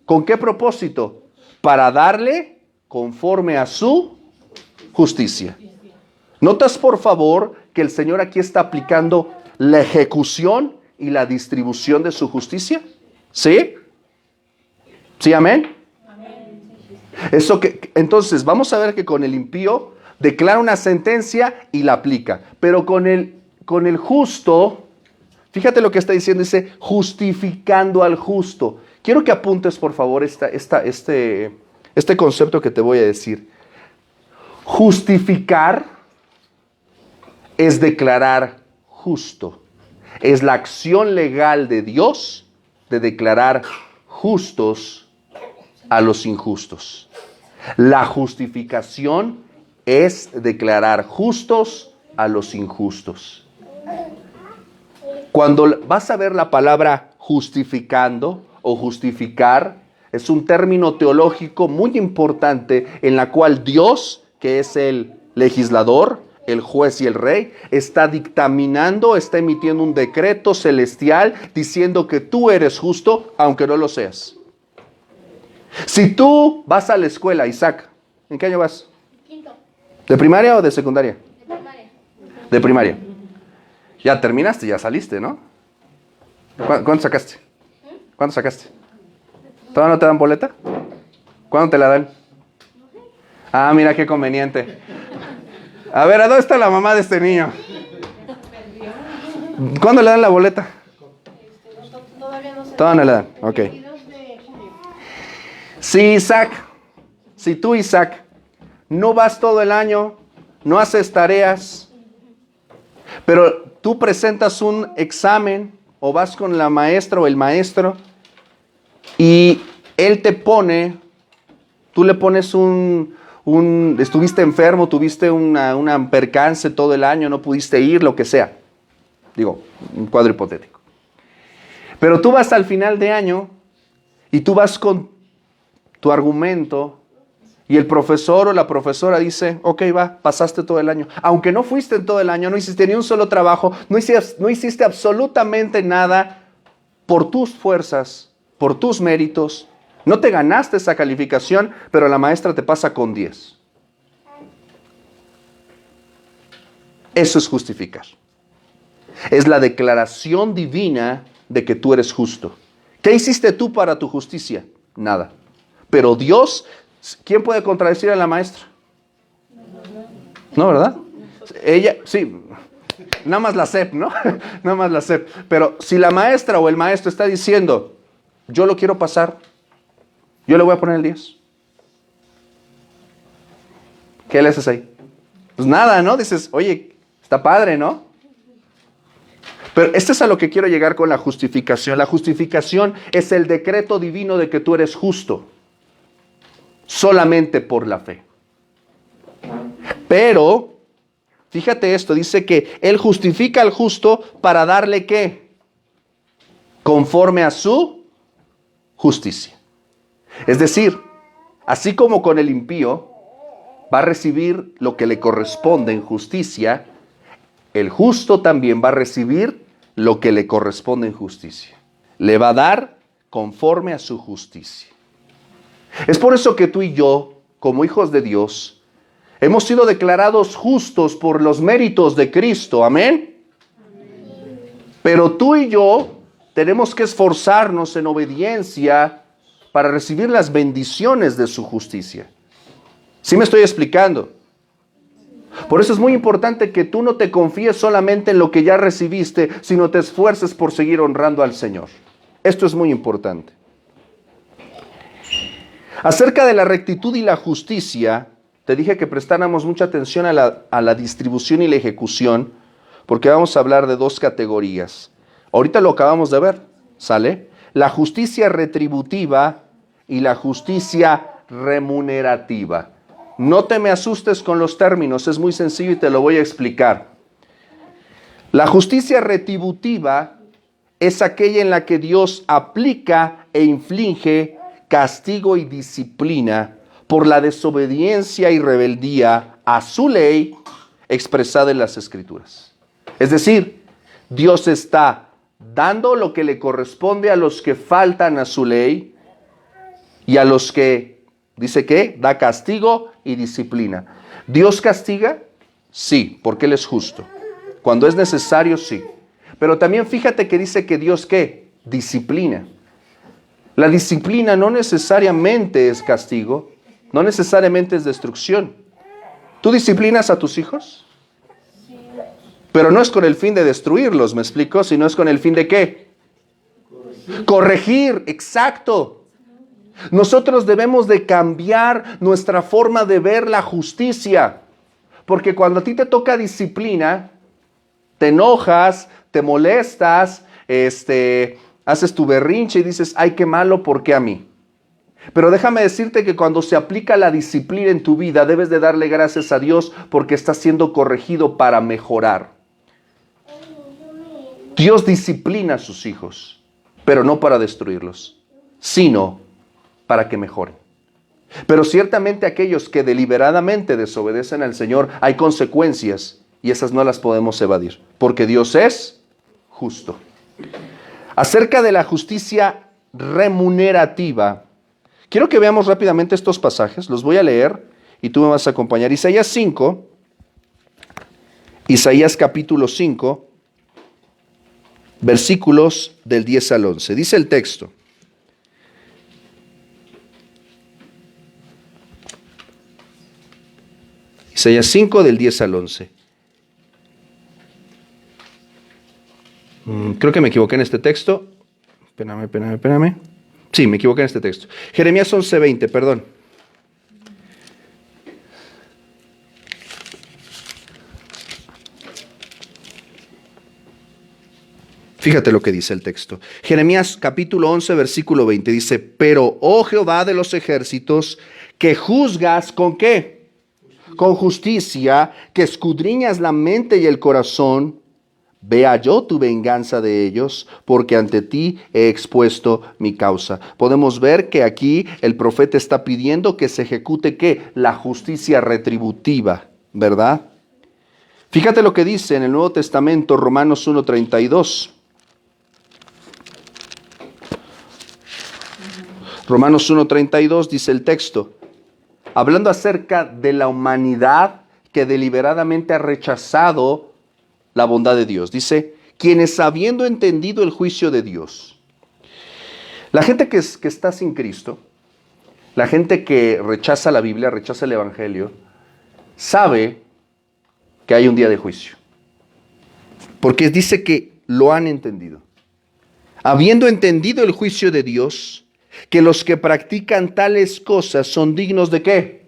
¿con qué propósito? Para darle conforme a su justicia. ¿Notas, por favor, que el Señor aquí está aplicando la ejecución y la distribución de su justicia? ¿Sí? ¿Sí, amén? Entonces, vamos a ver que con el impío declara una sentencia y la aplica. Pero con el justo, fíjate lo que está diciendo, dice, justificando al justo. Quiero que apuntes, por favor, este concepto que te voy a decir. Justificar es declarar justo. Es la acción legal de Dios de declarar justos a los injustos. La justificación es declarar justos a los injustos. Cuando vas a ver la palabra justificando o justificar, es un término teológico muy importante en la cual Dios, que es el legislador, el juez y el rey, está dictaminando, está emitiendo un decreto celestial diciendo que tú eres justo, aunque no lo seas. Si tú vas a la escuela, Isaac, ¿en qué año vas? Quinto. ¿De primaria o de secundaria? De primaria. De primaria. Ya terminaste, ya saliste, ¿no? ¿Cuánto sacaste? ¿Cuánto sacaste? ¿Todavía no te dan boleta? ¿Cuándo te la dan? Ah, mira qué conveniente. A ver, ¿a dónde está la mamá de este niño? ¿Cuándo le dan la boleta? Todavía no sé. Todavía no le dan, ok. 22 de julio. Si tú, Isaac, no vas todo el año, no haces tareas, pero tú presentas un examen o vas con la maestra o el maestro y él te pone, tú le pones estuviste enfermo, tuviste una percance todo el año, no pudiste ir, lo que sea. Digo, un cuadro hipotético. Pero tú vas al final de año y tú vas con tu argumento y el profesor o la profesora dice, ok, va, pasaste todo el año. Aunque no fuiste en todo el año, no hiciste ni un solo trabajo, no hiciste absolutamente nada por tus fuerzas, por tus méritos. No te ganaste esa calificación, pero la maestra te pasa con 10. Eso es justificar. Es la declaración divina de que tú eres justo. ¿Qué hiciste tú para tu justicia? Nada. Pero Dios, ¿quién puede contradecir a la maestra? No, ¿verdad? Ella, sí, nada más la SEP, ¿no? Nada más la SEP. Pero si la maestra o el maestro está diciendo, yo lo quiero pasar, yo le voy a poner el 10. ¿Qué le haces ahí? Pues nada, ¿no? Dices, oye, está padre, ¿no? Pero esto es a lo que quiero llegar con la justificación. La justificación es el decreto divino de que tú eres justo. Solamente por la fe. Pero, fíjate esto, dice que Él justifica al justo para darle ¿qué? Conforme a su justicia. Es decir, así como con el impío va a recibir lo que le corresponde en justicia, el justo también va a recibir lo que le corresponde en justicia. Le va a dar conforme a su justicia. Es por eso que tú y yo, como hijos de Dios, hemos sido declarados justos por los méritos de Cristo. ¿Amén? Pero tú y yo tenemos que esforzarnos en obediencia para recibir las bendiciones de su justicia. ¿Sí me estoy explicando? Por eso es muy importante que tú no te confíes solamente en lo que ya recibiste, sino te esfuerces por seguir honrando al Señor. Esto es muy importante. Acerca de la rectitud y la justicia, te dije que prestáramos mucha atención a la distribución y la ejecución, porque vamos a hablar de dos categorías. Ahorita lo acabamos de ver, ¿sale? La justicia retributiva y la justicia remunerativa. No te me asustes con los términos, es muy sencillo y te lo voy a explicar. La justicia retributiva es aquella en la que Dios aplica e inflige castigo y disciplina por la desobediencia y rebeldía a su ley expresada en las Escrituras. Es decir, Dios está dando lo que le corresponde a los que faltan a su ley y a los que, dice que, da castigo y disciplina. ¿Dios castiga? Sí, porque Él es justo. Cuando es necesario, sí. Pero también fíjate que dice que Dios, ¿qué? Disciplina. La disciplina no necesariamente es castigo, no necesariamente es destrucción. ¿Tú disciplinas a tus hijos? Pero no es con el fin de destruirlos, ¿me explico? Sino es con el fin de ¿qué? Corregir, exacto. Nosotros debemos de cambiar nuestra forma de ver la justicia. Porque cuando a ti te toca disciplina, te enojas, te molestas, haces tu berrinche y dices, ay, qué malo, ¿por qué a mí? Pero déjame decirte que cuando se aplica la disciplina en tu vida, debes de darle gracias a Dios porque estás siendo corregido para mejorar. Dios disciplina a sus hijos, pero no para destruirlos, sino para que mejoren. Pero ciertamente aquellos que deliberadamente desobedecen al Señor, hay consecuencias y esas no las podemos evadir, porque Dios es justo. Acerca de la justicia remunerativa, quiero que veamos rápidamente estos pasajes, los voy a leer y tú me vas a acompañar. Isaías 5, Isaías capítulo 5, versículos del 10 al 11. Dice el texto: Isaías 5 del 10 al 11. Creo que me equivoqué en este texto. Espérame. Sí, me equivoqué en este texto. Jeremías 11:20, perdón. Fíjate lo que dice el texto. Jeremías capítulo 11, versículo 20 dice: pero, oh Jehová de los ejércitos, que juzgas ¿con qué? Con justicia, que escudriñas la mente y el corazón, vea yo tu venganza de ellos, porque ante ti he expuesto mi causa. Podemos ver que aquí el profeta está pidiendo que se ejecute ¿qué? La justicia retributiva, ¿verdad? Fíjate lo que dice en el Nuevo Testamento, Romanos 1:32. Romanos 1:32 dice el texto, hablando acerca de la humanidad que deliberadamente ha rechazado la bondad de Dios. Dice, quienes habiendo entendido el juicio de Dios. La gente que está sin Cristo, la gente que rechaza la Biblia, rechaza el Evangelio, sabe que hay un día de juicio. Porque dice que lo han entendido. Habiendo entendido el juicio de Dios, que los que practican tales cosas son dignos ¿de qué?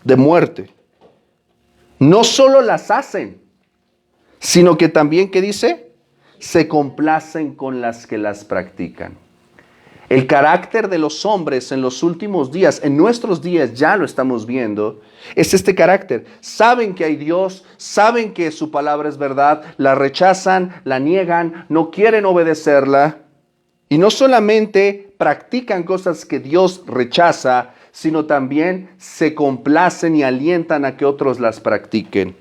De muerte. No solo las hacen, sino que también, ¿qué dice? Se complacen con las que las practican. El carácter de los hombres en los últimos días, en nuestros días ya lo estamos viendo, es este carácter. Saben que hay Dios, saben que su palabra es verdad, la rechazan, la niegan, no quieren obedecerla. Y no solamente practican cosas que Dios rechaza, sino también se complacen y alientan a que otros las practiquen.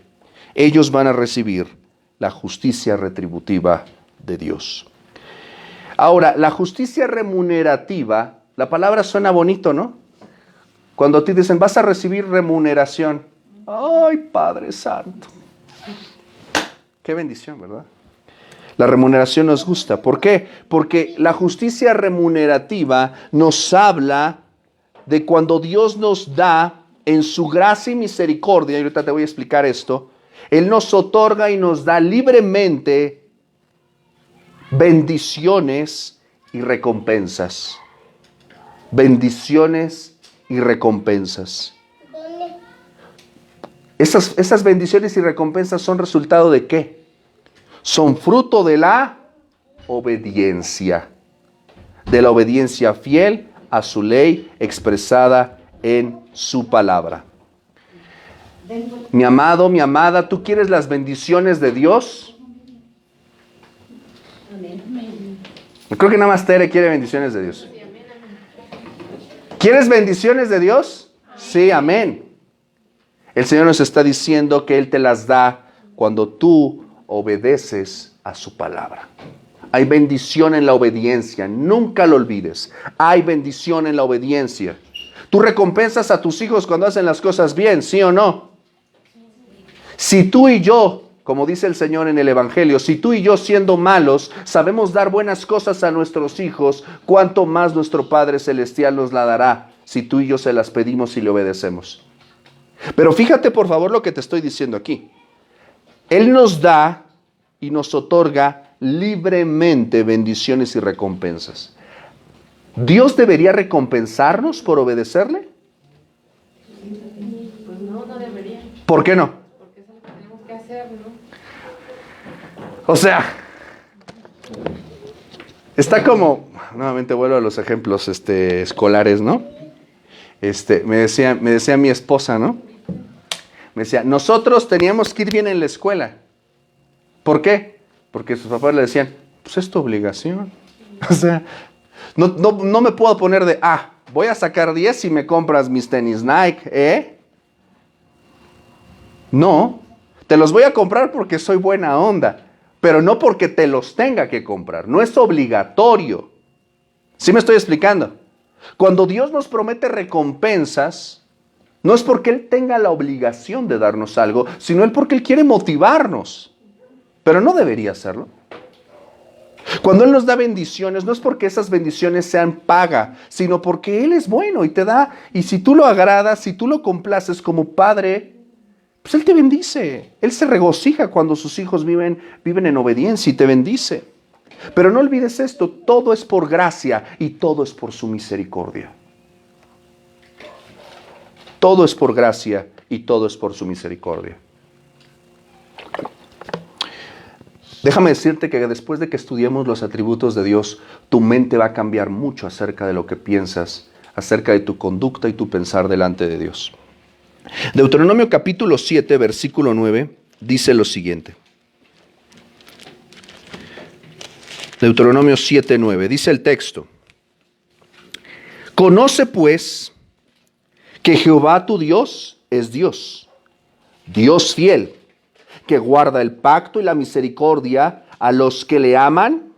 Ellos van a recibir la justicia retributiva de Dios. Ahora, la justicia remunerativa, la palabra suena bonito, ¿no? Cuando te dicen, vas a recibir remuneración. ¡Ay, Padre Santo! Qué bendición, ¿verdad? La remuneración nos gusta. ¿Por qué? Porque la justicia remunerativa nos habla de cuando Dios nos da en su gracia y misericordia, y ahorita te voy a explicar esto, Él nos otorga y nos da libremente bendiciones y recompensas. Bendiciones y recompensas. Esas bendiciones y recompensas son resultado ¿de qué? Son fruto de la obediencia. De la obediencia fiel a su ley expresada en su palabra. Mi amado, mi amada, ¿tú quieres las bendiciones de Dios? Creo que nada más Tere quiere bendiciones de Dios. ¿Quieres bendiciones de Dios? Sí, amén. El Señor nos está diciendo que Él te las da cuando tú obedeces a su palabra. Hay bendición en la obediencia, nunca lo olvides. Hay bendición en la obediencia. Tú recompensas a tus hijos cuando hacen las cosas bien, ¿sí o no? Si tú y yo, como dice el Señor en el Evangelio, si tú y yo siendo malos sabemos dar buenas cosas a nuestros hijos, ¿cuánto más nuestro Padre Celestial nos la dará si tú y yo se las pedimos y le obedecemos? Pero fíjate por favor lo que te estoy diciendo aquí. Él nos da y nos otorga libremente bendiciones y recompensas. ¿Dios debería recompensarnos por obedecerle? Pues no, no debería. ¿Por qué no? Porque eso es lo que tenemos que hacer, ¿no? O sea, Está como, nuevamente vuelvo a los ejemplos escolares, ¿no? Me decía mi esposa, ¿no? Me decía, nosotros teníamos que ir bien en la escuela. ¿Por qué? Porque sus papás le decían, pues es tu obligación. O sea, no me puedo poner de, voy a sacar 10 si me compras mis tenis Nike, ¿eh? No, te los voy a comprar porque soy buena onda, pero no porque te los tenga que comprar. No es obligatorio. ¿Sí me estoy explicando? Cuando Dios nos promete recompensas, no es porque Él tenga la obligación de darnos algo, sino Él porque Él quiere motivarnos. Pero no debería hacerlo. Cuando Él nos da bendiciones, no es porque esas bendiciones sean paga, sino porque Él es bueno y te da. Y si tú lo agradas, si tú lo complaces como padre, pues Él te bendice. Él se regocija cuando sus hijos viven en obediencia y te bendice. Pero no olvides esto, todo es por gracia y todo es por su misericordia. Todo es por gracia y todo es por su misericordia. Déjame decirte que después de que estudiemos los atributos de Dios, tu mente va a cambiar mucho acerca de lo que piensas, acerca de tu conducta y tu pensar delante de Dios. Deuteronomio capítulo 7, versículo 9, dice lo siguiente. Deuteronomio 7, 9, dice el texto. Conoce pues que Jehová tu Dios es Dios, Dios fiel, que guarda el pacto y la misericordia a los que le aman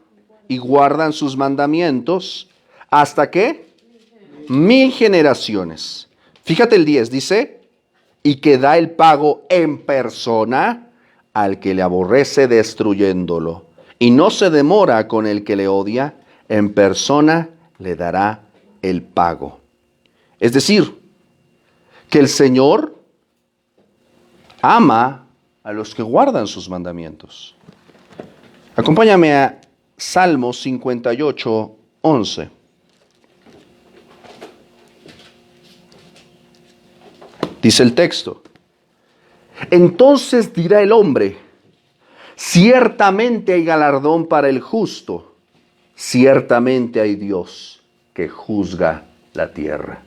y guardan sus mandamientos, ¿hasta qué? 1000 generaciones. Fíjate el 10, dice, y que da el pago en persona al que le aborrece destruyéndolo, y no se demora con el que le odia, en persona le dará el pago. Es decir, que el Señor ama a los que guardan sus mandamientos. Acompáñame a Salmos 58, 11. Dice el texto. Entonces dirá el hombre, ciertamente hay galardón para el justo, ciertamente hay Dios que juzga la tierra.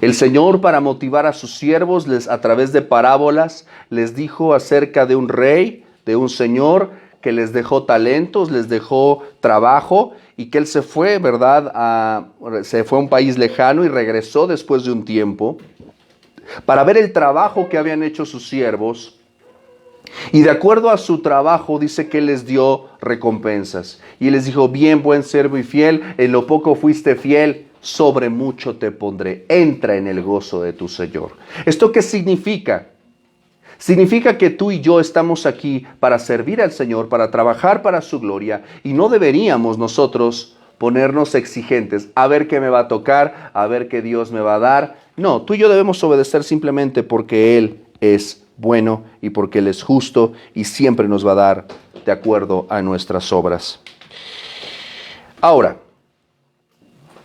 El Señor, para motivar a sus siervos, a través de parábolas, les dijo acerca de un rey, de un señor que les dejó talentos, les dejó trabajo y que él se fue, ¿verdad? Se fue a un país lejano y regresó después de un tiempo para ver el trabajo que habían hecho sus siervos. Y de acuerdo a su trabajo, dice que él les dio recompensas. Y les dijo, bien, buen siervo y fiel, en lo poco fuiste fiel, sobre mucho te pondré. Entra en el gozo de tu Señor. ¿Esto qué significa? Significa que tú y yo estamos aquí para servir al Señor, para trabajar para su gloria, y no deberíamos nosotros ponernos exigentes, a ver qué me va a tocar, a ver qué Dios me va a dar. No, tú y yo debemos obedecer simplemente porque Él es bueno y porque Él es justo y siempre nos va a dar de acuerdo a nuestras obras. Ahora,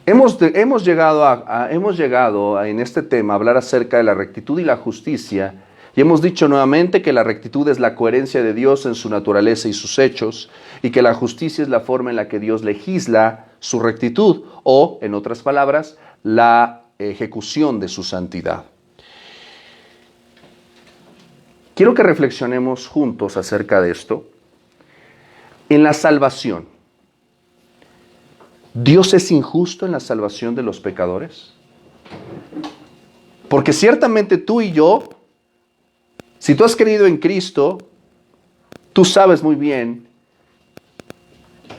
hemos llegado en este tema a hablar acerca de la rectitud y la justicia, y hemos dicho nuevamente que la rectitud es la coherencia de Dios en su naturaleza y sus hechos, y que la justicia es la forma en la que Dios legisla su rectitud, o, en otras palabras, la ejecución de su santidad. Quiero que reflexionemos juntos acerca de esto. En la salvación, ¿Dios es injusto en la salvación de los pecadores? Porque ciertamente tú y yo, si tú has creído en Cristo, tú sabes muy bien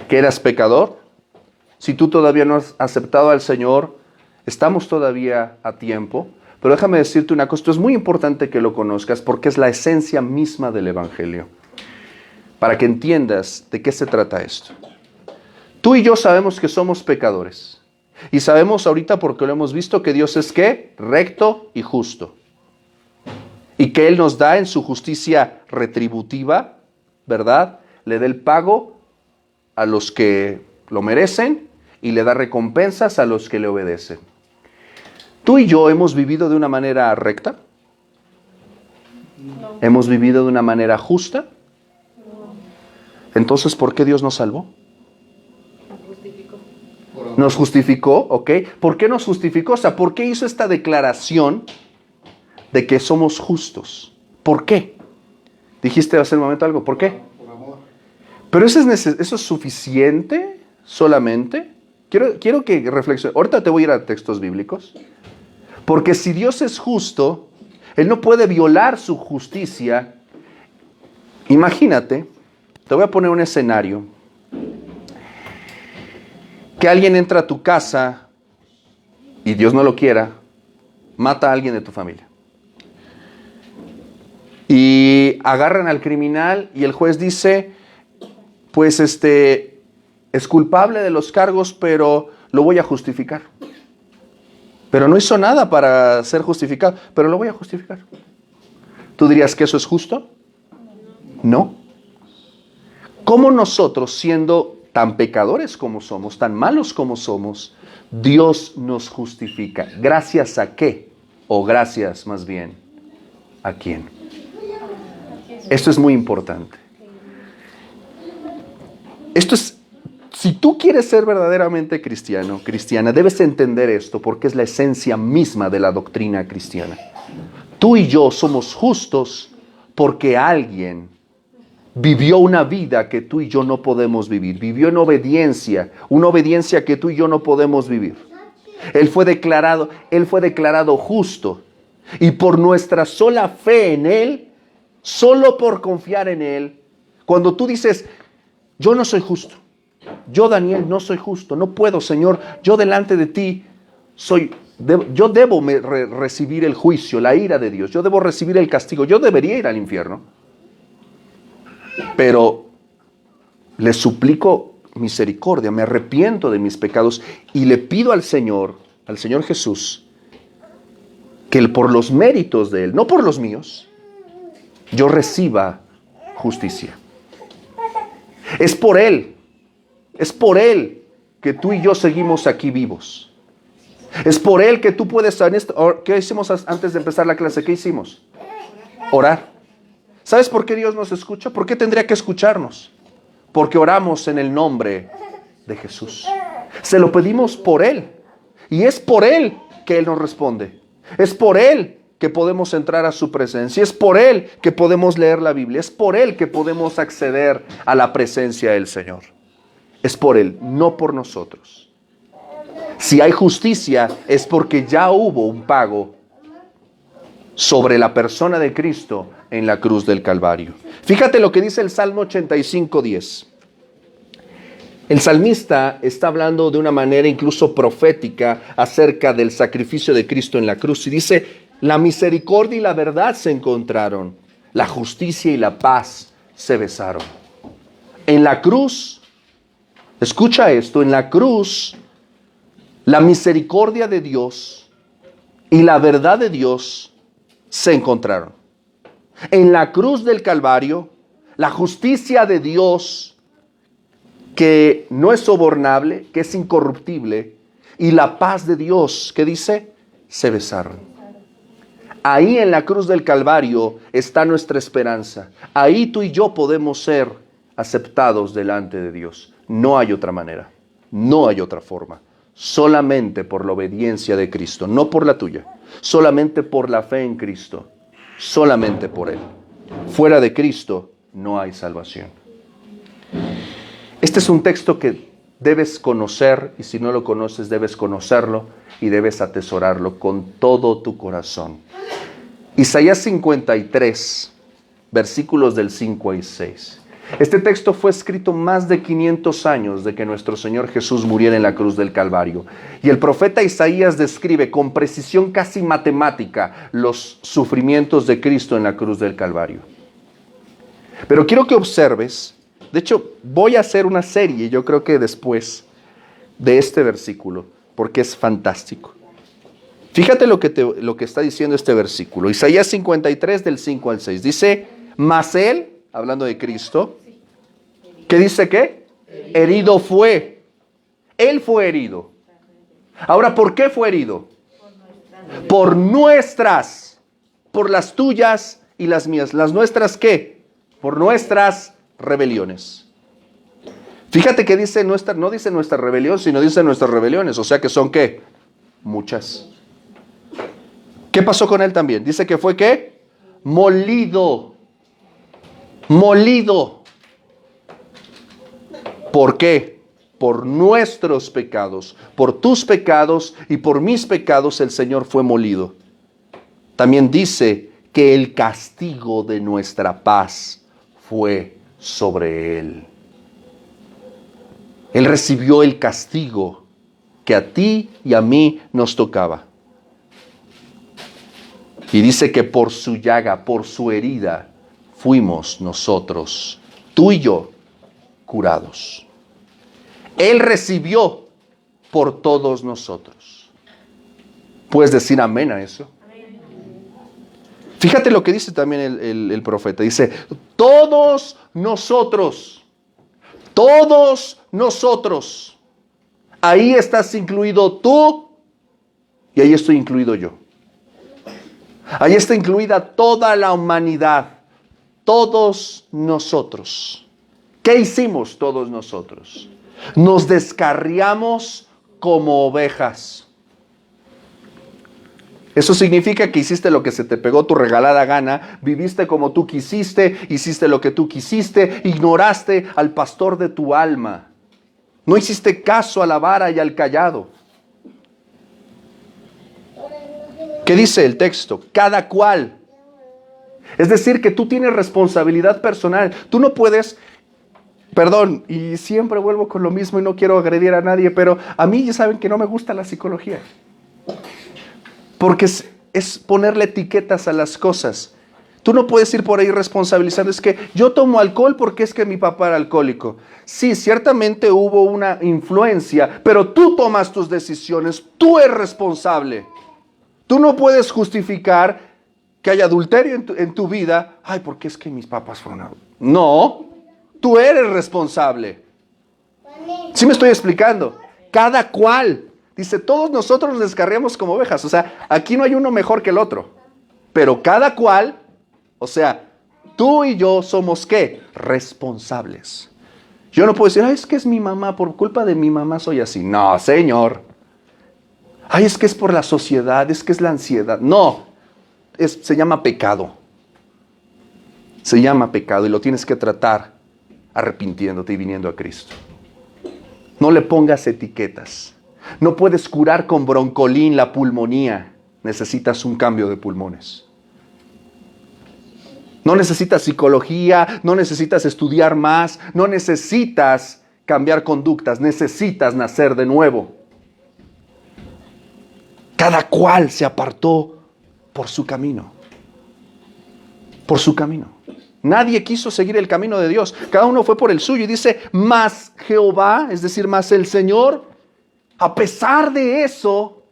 que eras pecador. Si tú todavía no has aceptado al Señor, estamos todavía a tiempo. Pero déjame decirte una cosa, esto es muy importante que lo conozcas porque es la esencia misma del Evangelio. Para que entiendas de qué se trata esto. Tú y yo sabemos que somos pecadores. Y sabemos ahorita, porque lo hemos visto, que Dios es ¿qué? Recto y justo. Y que Él nos da en su justicia retributiva, ¿verdad? Le da el pago a los que lo merecen y le da recompensas a los que le obedecen. ¿Tú y yo hemos vivido de una manera recta? No. ¿Hemos vivido de una manera justa? Entonces, ¿por qué Dios nos salvó? Nos justificó, ¿ok? ¿Por qué nos justificó? O sea, ¿por qué hizo esta declaración de que somos justos? ¿Por qué? Dijiste hace un momento algo, ¿por qué? Por amor. Pero eso es suficiente solamente. Quiero que reflexiones. Ahorita te voy a ir a textos bíblicos. Porque si Dios es justo, Él no puede violar su justicia. Imagínate, te voy a poner un escenario. Que alguien entra a tu casa y Dios no lo quiera, mata a alguien de tu familia. Y agarran al criminal y el juez dice, pues es culpable de los cargos, pero lo voy a justificar. Pero no hizo nada para ser justificado, pero lo voy a justificar. ¿Tú dirías que eso es justo? No. ¿Cómo nosotros, siendo tan pecadores como somos, tan malos como somos, Dios nos justifica? ¿Gracias a qué? O gracias más bien, ¿a quién? Esto es muy importante. Si tú quieres ser verdaderamente cristiano, cristiana, debes entender esto porque es la esencia misma de la doctrina cristiana. Tú y yo somos justos porque alguien vivió una vida que tú y yo no podemos vivir. Vivió en obediencia, una obediencia que tú y yo no podemos vivir. Él fue declarado justo. Y por nuestra sola fe en Él, solo por confiar en Él, cuando tú dices, yo no soy justo, yo Daniel no soy justo, no puedo, Señor, yo delante de ti yo debo recibir el juicio, la ira de Dios, yo debo recibir el castigo, yo debería ir al infierno. Pero le suplico misericordia, me arrepiento de mis pecados y le pido al Señor Jesús, que por los méritos de Él, no por los míos, yo reciba justicia. Es por Él que tú y yo seguimos aquí vivos. Es por Él que tú puedes... ¿Qué hicimos antes de empezar la clase? ¿Qué hicimos? Orar. ¿Sabes por qué Dios nos escucha? ¿Por qué tendría que escucharnos? Porque oramos en el nombre de Jesús. Se lo pedimos por Él. Y es por Él que Él nos responde. Es por Él que podemos entrar a su presencia. Es por Él que podemos leer la Biblia. Es por Él que podemos acceder a la presencia del Señor. Es por Él, no por nosotros. Si hay justicia, es porque ya hubo un pago sobre la persona de Cristo en la cruz del Calvario. Fíjate lo que dice el Salmo 85:10. El salmista está hablando de una manera incluso profética acerca del sacrificio de Cristo en la cruz. Y dice, la misericordia y la verdad se encontraron, la justicia y la paz se besaron. En la cruz, escucha esto, en la cruz, la misericordia de Dios y la verdad de Dios se encontraron. En la cruz del Calvario, la justicia de Dios, que no es sobornable, que es incorruptible, y la paz de Dios, que dice, se besaron. Ahí en la cruz del Calvario está nuestra esperanza. Ahí tú y yo podemos ser aceptados delante de Dios. No hay otra manera, no hay otra forma. Solamente por la obediencia de Cristo, no por la tuya. Solamente por la fe en Cristo, solamente por Él. Fuera de Cristo no hay salvación. Este es un texto que debes conocer, y si no lo conoces debes conocerlo y debes atesorarlo con todo tu corazón. Isaías 53, versículos del 5 al 6. Este texto fue escrito más de 500 años de que nuestro Señor Jesús muriera en la cruz del Calvario. Y el profeta Isaías describe con precisión casi matemática los sufrimientos de Cristo en la cruz del Calvario. Pero quiero que observes, de hecho voy a hacer una serie, yo creo que después de este versículo, porque es fantástico. Fíjate lo que está diciendo este versículo. Isaías 53 del 5 al 6. Dice, mas Él, hablando de Cristo, ¿qué dice qué? Herido fue. Él fue herido. Ahora, ¿por qué fue herido? Por nuestras, por las tuyas y las mías. ¿Las nuestras qué? Por nuestras rebeliones. Fíjate que dice no dice nuestra rebelión, sino dice nuestras rebeliones. O sea que son ¿qué? Muchas. ¿Qué pasó con él también? Dice que fue ¿qué? Molido. Molido. ¿Por qué? Por nuestros pecados, por tus pecados y por mis pecados el Señor fue molido. También dice que el castigo de nuestra paz fue sobre Él. Él recibió el castigo que a ti y a mí nos tocaba. Y dice que por su llaga, por su herida, fuimos nosotros, tú y yo, curados. Él recibió por todos nosotros. ¿Puedes decir amén a eso? Fíjate lo que dice también el profeta. Dice, todos nosotros. Ahí estás incluido tú y ahí estoy incluido yo. Ahí está incluida toda la humanidad. Todos nosotros. ¿Qué hicimos todos nosotros? Nos descarriamos como ovejas. Eso significa que hiciste lo que se te pegó tu regalada gana, viviste como tú quisiste, hiciste lo que tú quisiste, ignoraste al pastor de tu alma. No hiciste caso a la vara y al cayado. ¿Qué dice el texto? Cada cual. Es decir, que tú tienes responsabilidad personal. Tú no puedes... Perdón, y siempre vuelvo con lo mismo y no quiero agredir a nadie, pero a mí ya saben que no me gusta la psicología. Porque es ponerle etiquetas a las cosas. Tú no puedes ir por ahí responsabilizando. Es que yo tomo alcohol porque es que mi papá era alcohólico. Sí, ciertamente hubo una influencia, pero tú tomas tus decisiones. Tú eres responsable. Tú no puedes justificar que haya adulterio en tu vida. Ay, porque es que mis papás fueron... No, tú eres responsable. ¿Sí me estoy explicando? Cada cual. Dice, todos nosotros nos descarriamos como ovejas. O sea, aquí no hay uno mejor que el otro. Pero cada cual, o sea, tú y yo somos ¿qué? Responsables. Yo no puedo decir, ay, es que es mi mamá, por culpa de mi mamá soy así. No, señor. Ay, es que es por la sociedad, es que es la ansiedad. No, se llama pecado. Se llama pecado y lo tienes que tratar arrepintiéndote y viniendo a Cristo. No le pongas etiquetas. No puedes curar con broncolín la pulmonía. Necesitas un cambio de pulmones. No necesitas psicología, no necesitas estudiar más, no necesitas cambiar conductas, necesitas nacer de nuevo. Cada cual se apartó por su camino. Por su camino. Nadie quiso seguir el camino de Dios. Cada uno fue por el suyo. Y dice, mas Jehová, es decir, más el Señor, a pesar de eso,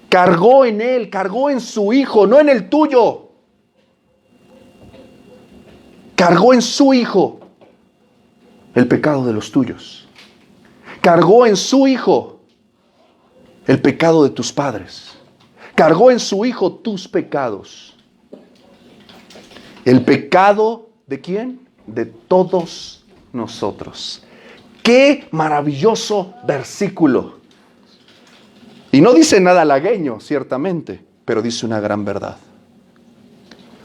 cargó en él, cargó en su hijo, no en el tuyo. Cargó en su hijo el pecado de los tuyos. Cargó en su hijo el pecado de tus padres. Cargó en su hijo tus pecados. El pecado ¿de quién? De todos nosotros. ¡Qué maravilloso versículo! Y no dice nada halagüeño, ciertamente, pero dice una gran verdad.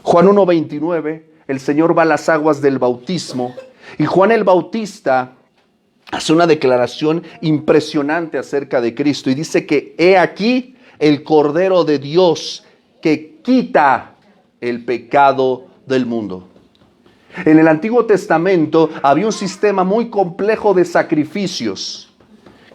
Juan 1:29, el Señor va a las aguas del bautismo y Juan el Bautista hace una declaración impresionante acerca de Cristo y dice que he aquí el Cordero de Dios que quita el pecado del mundo. En el Antiguo Testamento había un sistema muy complejo de sacrificios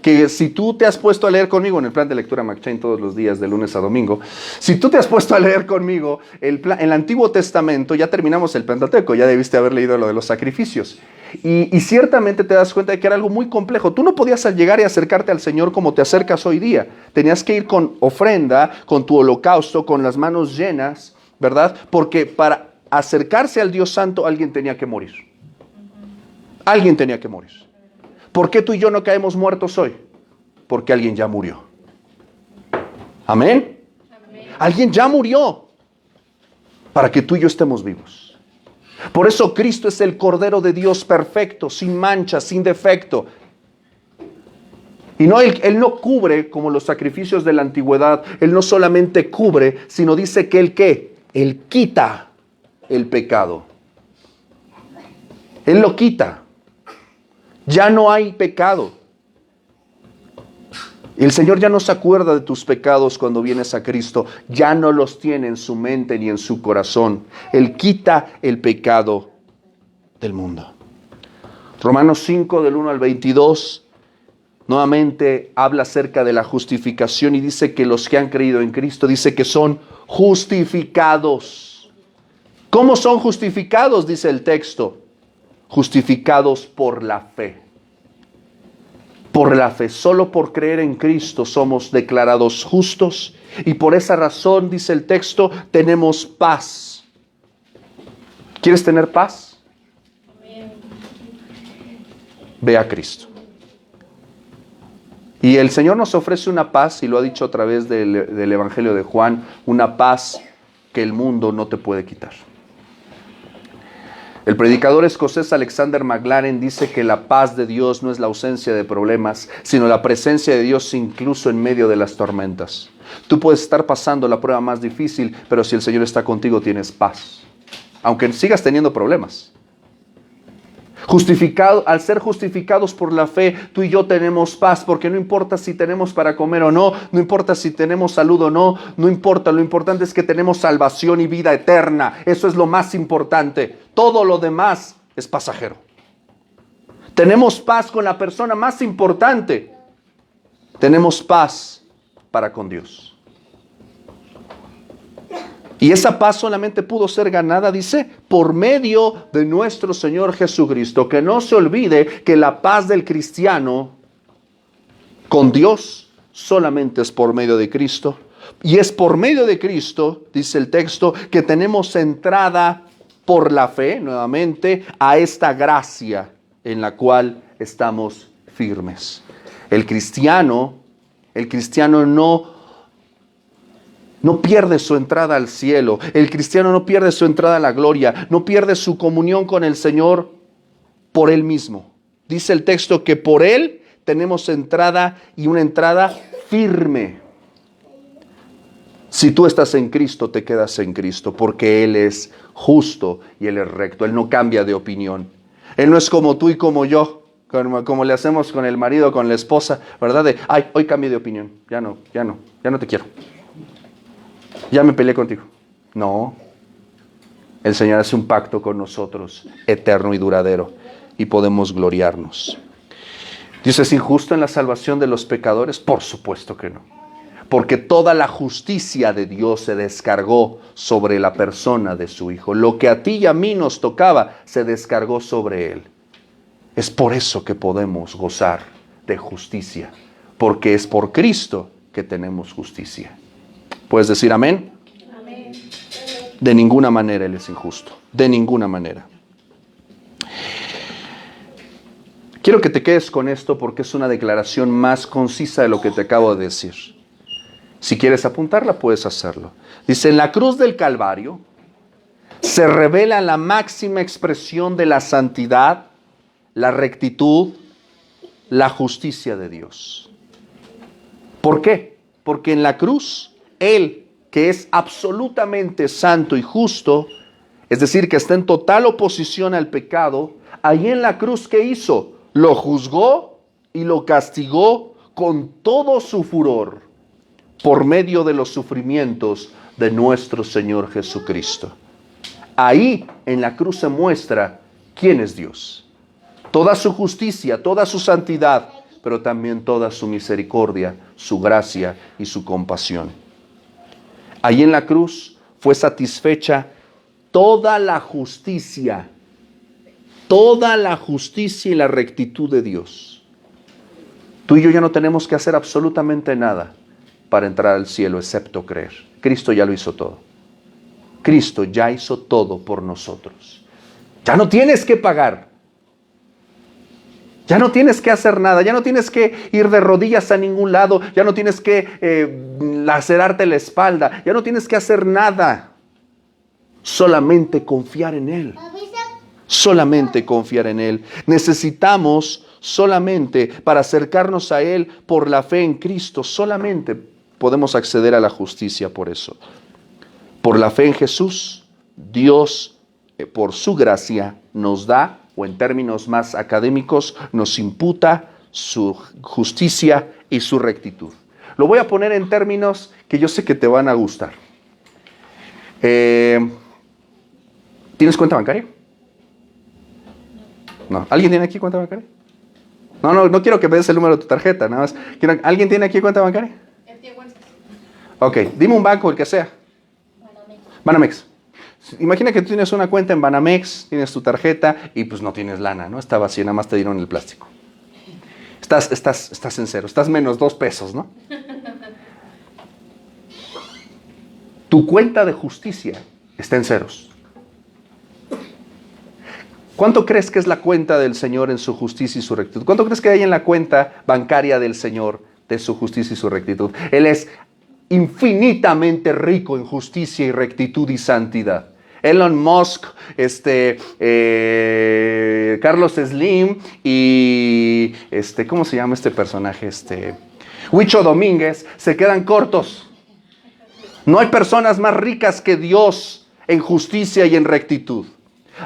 que si tú te has puesto a leer conmigo en el plan de lectura McChain todos los días de lunes a domingo, si tú te has puesto a leer conmigo el Antiguo Testamento, ya terminamos el Pentateuco, ya debiste haber leído lo de los sacrificios. Y ciertamente te das cuenta de que era algo muy complejo. Tú no podías llegar y acercarte al Señor como te acercas hoy día. Tenías que ir con ofrenda, con tu holocausto, con las manos llenas, ¿verdad? Porque para acercarse al Dios Santo alguien tenía que morir. Alguien tenía que morir. ¿Por qué tú y yo no caemos muertos hoy? Porque alguien ya murió. ¿Amén? Amén. Alguien ya murió para que tú y yo estemos vivos. Por eso Cristo es el Cordero de Dios perfecto, sin mancha, sin defecto. Y no, Él no cubre como los sacrificios de la antigüedad. Él no solamente cubre, sino dice que Él ¿qué? Él quita el pecado. Él lo quita. Ya no hay pecado. El Señor ya no se acuerda de tus pecados cuando vienes a Cristo. Ya no los tiene en su mente ni en su corazón. Él quita el pecado del mundo. Romanos 5 del 1 al 22 nuevamente habla acerca de la justificación y dice que los que han creído en Cristo, dice que son justificados. ¿Cómo son justificados? Dice el texto. Justificados por la fe. Por la fe, solo por creer en Cristo somos declarados justos y por esa razón, dice el texto, tenemos paz. ¿Quieres tener paz? Ve a Cristo. Y el Señor nos ofrece una paz, y lo ha dicho a través del Evangelio de Juan, una paz que el mundo no te puede quitar. El predicador escocés Alexander Maclaren dice que la paz de Dios no es la ausencia de problemas, sino la presencia de Dios incluso en medio de las tormentas. Tú puedes estar pasando la prueba más difícil, pero si el Señor está contigo tienes paz, aunque sigas teniendo problemas. Al ser justificados por la fe, tú y yo tenemos paz, porque no importa si tenemos para comer o no, no importa si tenemos salud o no, no importa, lo importante es que tenemos salvación y vida eterna. Eso es lo más importante. Todo lo demás es pasajero. Tenemos paz con la persona más importante. Tenemos paz para con Dios. Y esa paz solamente pudo ser ganada, dice, por medio de nuestro Señor Jesucristo. Que no se olvide que la paz del cristiano con Dios solamente es por medio de Cristo. Y es por medio de Cristo, dice el texto, que tenemos entrada por la fe, nuevamente, a esta gracia en la cual estamos firmes. El cristiano no pierde su entrada al cielo. El cristiano no pierde su entrada a la gloria. No pierde su comunión con el Señor por Él mismo. Dice el texto que por Él tenemos entrada y una entrada firme. Si tú estás en Cristo, te quedas en Cristo, porque Él es justo y Él es recto. Él no cambia de opinión. Él no es como tú y como yo, como le hacemos con el marido, con la esposa, ¿verdad? Hoy cambié de opinión. Ya no te quiero. Ya me peleé contigo. No. El Señor hace un pacto con nosotros, eterno y duradero, y podemos gloriarnos. ¿Dios es injusto en la salvación de los pecadores? Por supuesto que no. Porque toda la justicia de Dios se descargó sobre la persona de su Hijo. Lo que a ti y a mí nos tocaba, se descargó sobre Él. Es por eso que podemos gozar de justicia. Porque es por Cristo que tenemos justicia. ¿Puedes decir amén? Amén. De ninguna manera Él es injusto. De ninguna manera. Quiero que te quedes con esto porque es una declaración más concisa de lo que te acabo de decir. Si quieres apuntarla, puedes hacerlo. Dice, en la cruz del Calvario se revela la máxima expresión de la santidad, la rectitud, la justicia de Dios. ¿Por qué? Porque en la cruz Él, que es absolutamente santo y justo, es decir, que está en total oposición al pecado, ahí en la cruz, ¿qué hizo? Lo juzgó y lo castigó con todo su furor por medio de los sufrimientos de nuestro Señor Jesucristo. Ahí en la cruz se muestra quién es Dios. Toda su justicia, toda su santidad, pero también toda su misericordia, su gracia y su compasión. Ahí en la cruz fue satisfecha toda la justicia y la rectitud de Dios. Tú y yo ya no tenemos que hacer absolutamente nada para entrar al cielo, excepto creer. Cristo ya lo hizo todo. Cristo ya hizo todo por nosotros. Ya no tienes que pagar. Ya no tienes que hacer nada, ya no tienes que ir de rodillas a ningún lado, ya no tienes que lacerarte la espalda, ya no tienes que hacer nada. Solamente confiar en Él. solamente confiar en Él. Necesitamos solamente para acercarnos a Él por la fe en Cristo, solamente podemos acceder a la justicia por eso. Por la fe en Jesús, Dios, por su gracia, nos da, o en términos más académicos, nos imputa su justicia y su rectitud. Lo voy a poner en términos que yo sé que te van a gustar. ¿Tienes cuenta bancaria? No. ¿Alguien tiene aquí cuenta bancaria? No quiero que me des el número de tu tarjeta, nada más. ¿Alguien tiene aquí cuenta bancaria? Ok, dime un banco, el que sea. Banamex. Imagina que tú tienes una cuenta en Banamex, tienes tu tarjeta y pues no tienes lana, ¿no? Está vacía, nada más te dieron el plástico. Estás en cero, estás menos 2 pesos, ¿no? Tu cuenta de justicia está en ceros. ¿Cuánto crees que es la cuenta del Señor en su justicia y su rectitud? ¿Cuánto crees que hay en la cuenta bancaria del Señor de su justicia y su rectitud? Él es infinitamente rico en justicia y rectitud y santidad. Elon Musk, Carlos Slim y ¿cómo se llama este personaje? Huicho Domínguez se quedan cortos. No hay personas más ricas que Dios en justicia y en rectitud.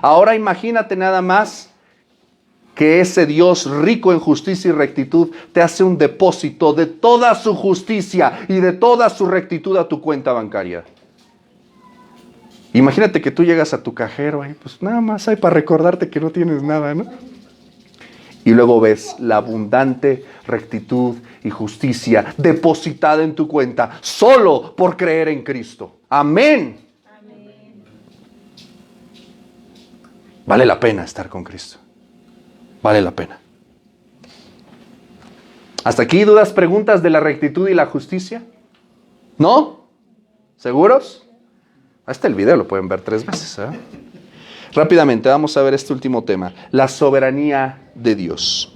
Ahora imagínate nada más que ese Dios rico en justicia y rectitud te hace un depósito de toda su justicia y de toda su rectitud a tu cuenta bancaria. Imagínate que tú llegas a tu cajero y pues nada más hay para recordarte que no tienes nada, ¿no? Y luego ves la abundante rectitud y justicia depositada en tu cuenta solo por creer en Cristo. Amén. Vale la pena estar con Cristo. Vale la pena. ¿Hasta aquí dudas, preguntas de la rectitud y la justicia? ¿No? ¿Seguros? Hasta el video lo pueden ver 3 veces, ¿eh? Rápidamente, vamos a ver este último tema. La soberanía de Dios.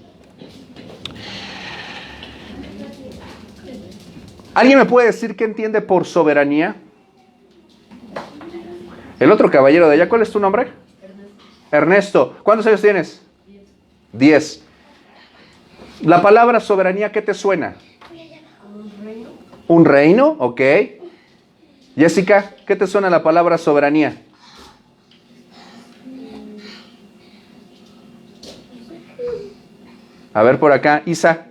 ¿Alguien me puede decir qué entiende por soberanía? El otro caballero de allá, ¿cuál es tu nombre? Ernesto. ¿Cuántos años tienes? 10. La palabra soberanía, ¿qué te suena? ¿Un reino? Ok. Jessica, ¿qué te suena la palabra soberanía? A ver por acá, Isa.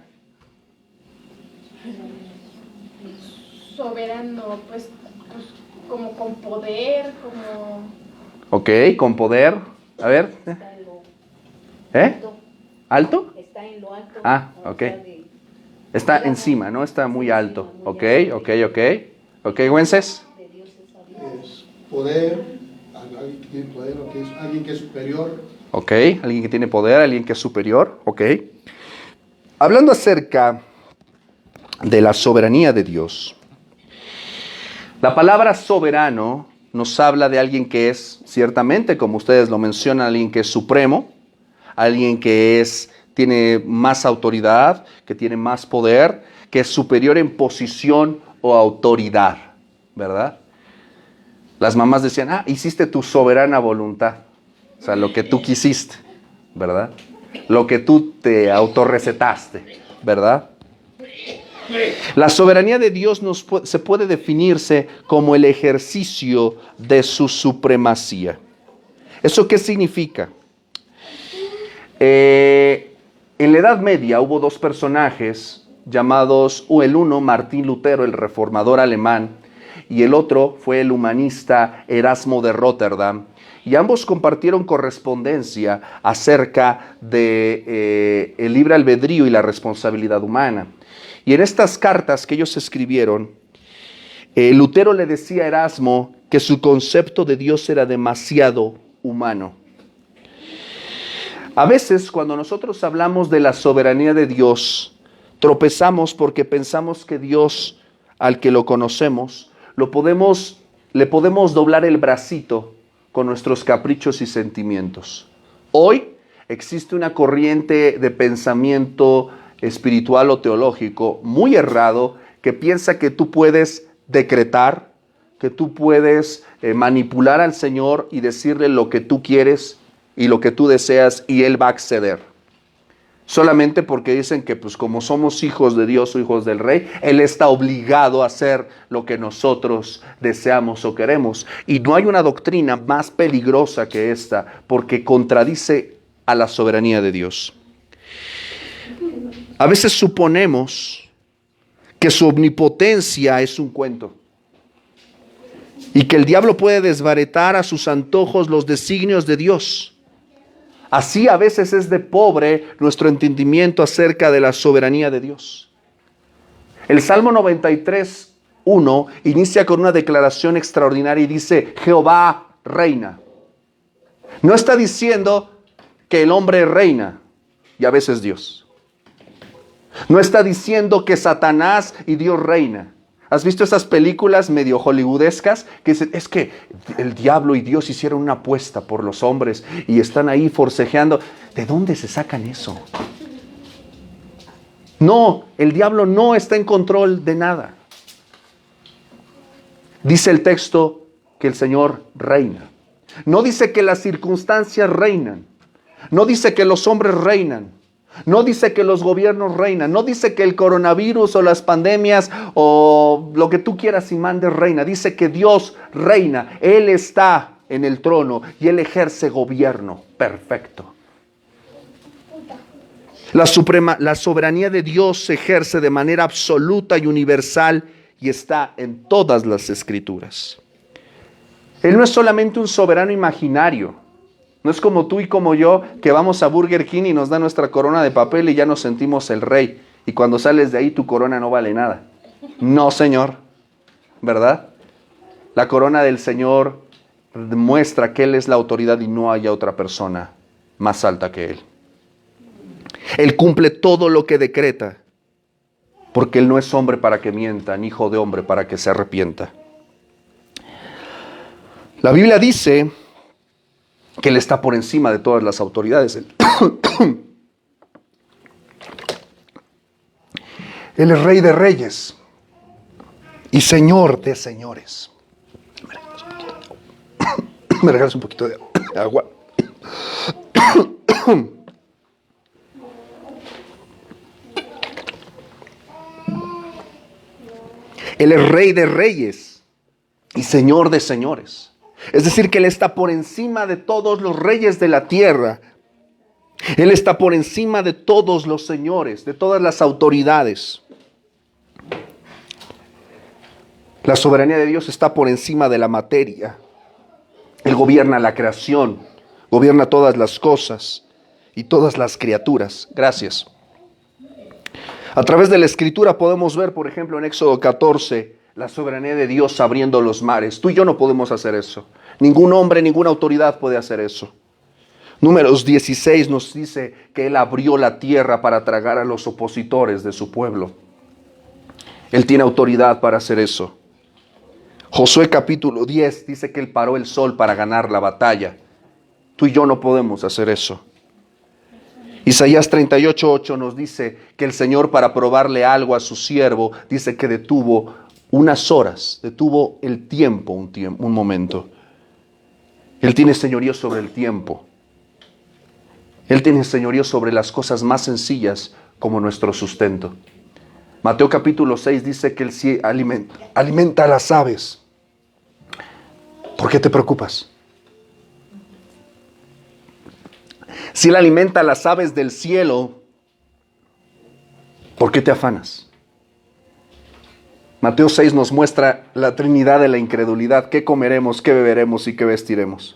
Soberano, pues como con poder, como... Ok, con poder. A ver. ¿Alto? Está en lo alto. Ah, ok. Está encima, ¿no? Está muy alto. Ok. Ok, Wences. Es poder, alguien que tiene poder, o que es alguien que es superior. Ok, alguien que tiene poder, alguien que es superior. Ok. Hablando acerca de la soberanía de Dios, la palabra soberano nos habla de alguien que es, ciertamente, como ustedes lo mencionan, alguien que es supremo, alguien que tiene más autoridad, que tiene más poder, que es superior en posición o autoridad, ¿verdad? Las mamás decían, hiciste tu soberana voluntad, o sea, lo que tú quisiste, ¿verdad? Lo que tú te autorrecetaste, ¿verdad? La soberanía de Dios se puede definirse como el ejercicio de su supremacía. ¿Eso qué significa? En la Edad Media hubo 2 personajes llamados, el uno Martín Lutero, el reformador alemán, y el otro fue el humanista Erasmo de Rotterdam, y ambos compartieron correspondencia acerca de el libre albedrío y la responsabilidad humana. Y en estas cartas que ellos escribieron, Lutero le decía a Erasmo que su concepto de Dios era demasiado humano. A veces, cuando nosotros hablamos de la soberanía de Dios, tropezamos porque pensamos que Dios, al que lo conocemos, le podemos doblar el bracito con nuestros caprichos y sentimientos. Hoy existe una corriente de pensamiento espiritual o teológico muy errado que piensa que tú puedes decretar, que tú puedes manipular al Señor y decirle lo que tú quieres y lo que tú deseas y Él va a acceder. Solamente porque dicen que pues como somos hijos de Dios o hijos del Rey, Él está obligado a hacer lo que nosotros deseamos o queremos. Y no hay una doctrina más peligrosa que esta, porque contradice a la soberanía de Dios. A veces suponemos que su omnipotencia es un cuento y que el diablo puede desbaratar a sus antojos los designios de Dios. Así a veces es de pobre nuestro entendimiento acerca de la soberanía de Dios. El Salmo 93:1 inicia con una declaración extraordinaria y dice: Jehová reina. No está diciendo que el hombre reina y a veces Dios. No está diciendo que Satanás y Dios reina. ¿Has visto esas películas medio hollywoodescas que dicen, es que el diablo y Dios hicieron una apuesta por los hombres y están ahí forcejeando? ¿De dónde se sacan eso? No, el diablo no está en control de nada. Dice el texto que el Señor reina. No dice que las circunstancias reinan. No dice que los hombres reinan. No dice que los gobiernos reinan, no dice que el coronavirus o las pandemias o lo que tú quieras y mandes reina. Dice que Dios reina, Él está en el trono y Él ejerce gobierno perfecto. La soberanía de Dios se ejerce de manera absoluta y universal y está en todas las Escrituras. Él no es solamente un soberano imaginario. No es como tú y como yo que vamos a Burger King y nos da nuestra corona de papel y ya nos sentimos el rey. Y cuando sales de ahí tu corona no vale nada. No, Señor. ¿Verdad? La corona del Señor muestra que Él es la autoridad y no haya otra persona más alta que Él. Él cumple todo lo que decreta. Porque Él no es hombre para que mienta, ni hijo de hombre para que se arrepienta. La Biblia dice que Él está por encima de todas las autoridades. Él es Rey de reyes y Señor de señores. ¿Me regalas un poquito de agua? Él es Rey de reyes y Señor de señores. Es decir, que Él está por encima de todos los reyes de la tierra. Él está por encima de todos los señores, de todas las autoridades. La soberanía de Dios está por encima de la materia. Él gobierna la creación, gobierna todas las cosas y todas las criaturas. Gracias. A través de la Escritura podemos ver, por ejemplo, en Éxodo 14, la soberanía de Dios abriendo los mares. Tú y yo no podemos hacer eso. Ningún hombre, ninguna autoridad puede hacer eso. Números 16 nos dice que Él abrió la tierra para tragar a los opositores de su pueblo. Él tiene autoridad para hacer eso. Josué capítulo 10 dice que Él paró el sol para ganar la batalla. Tú y yo no podemos hacer eso. Isaías 38:8 nos dice que el Señor, para probarle algo a su siervo, dice que detuvo unas horas, detuvo el tiempo, un momento. Él tiene señorío sobre el tiempo. Él tiene señorío sobre las cosas más sencillas como nuestro sustento. Mateo capítulo 6 dice que Él sí alimenta a las aves. ¿Por qué te preocupas? Si Él alimenta a las aves del cielo, ¿por qué te afanas? Mateo 6 nos muestra la Trinidad de la incredulidad. ¿Qué comeremos, qué beberemos y qué vestiremos?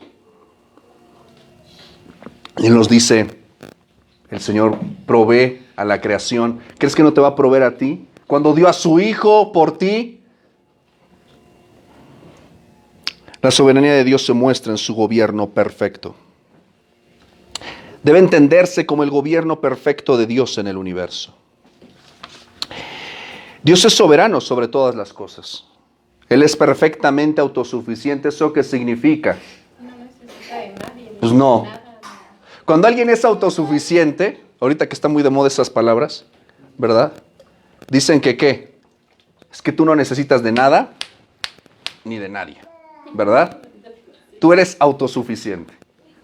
Y nos dice, el Señor provee a la creación. ¿Crees que no te va a proveer a ti? Cuando dio a su Hijo por ti. La soberanía de Dios se muestra en su gobierno perfecto. Debe entenderse como el gobierno perfecto de Dios en el universo. Dios es soberano sobre todas las cosas. Él es perfectamente autosuficiente. ¿Eso qué significa? No necesita de nadie. Pues no. Cuando alguien es autosuficiente, ahorita que está muy de moda esas palabras, ¿verdad? Dicen que ¿qué? Es que tú no necesitas de nada ni de nadie, ¿verdad? Tú eres autosuficiente.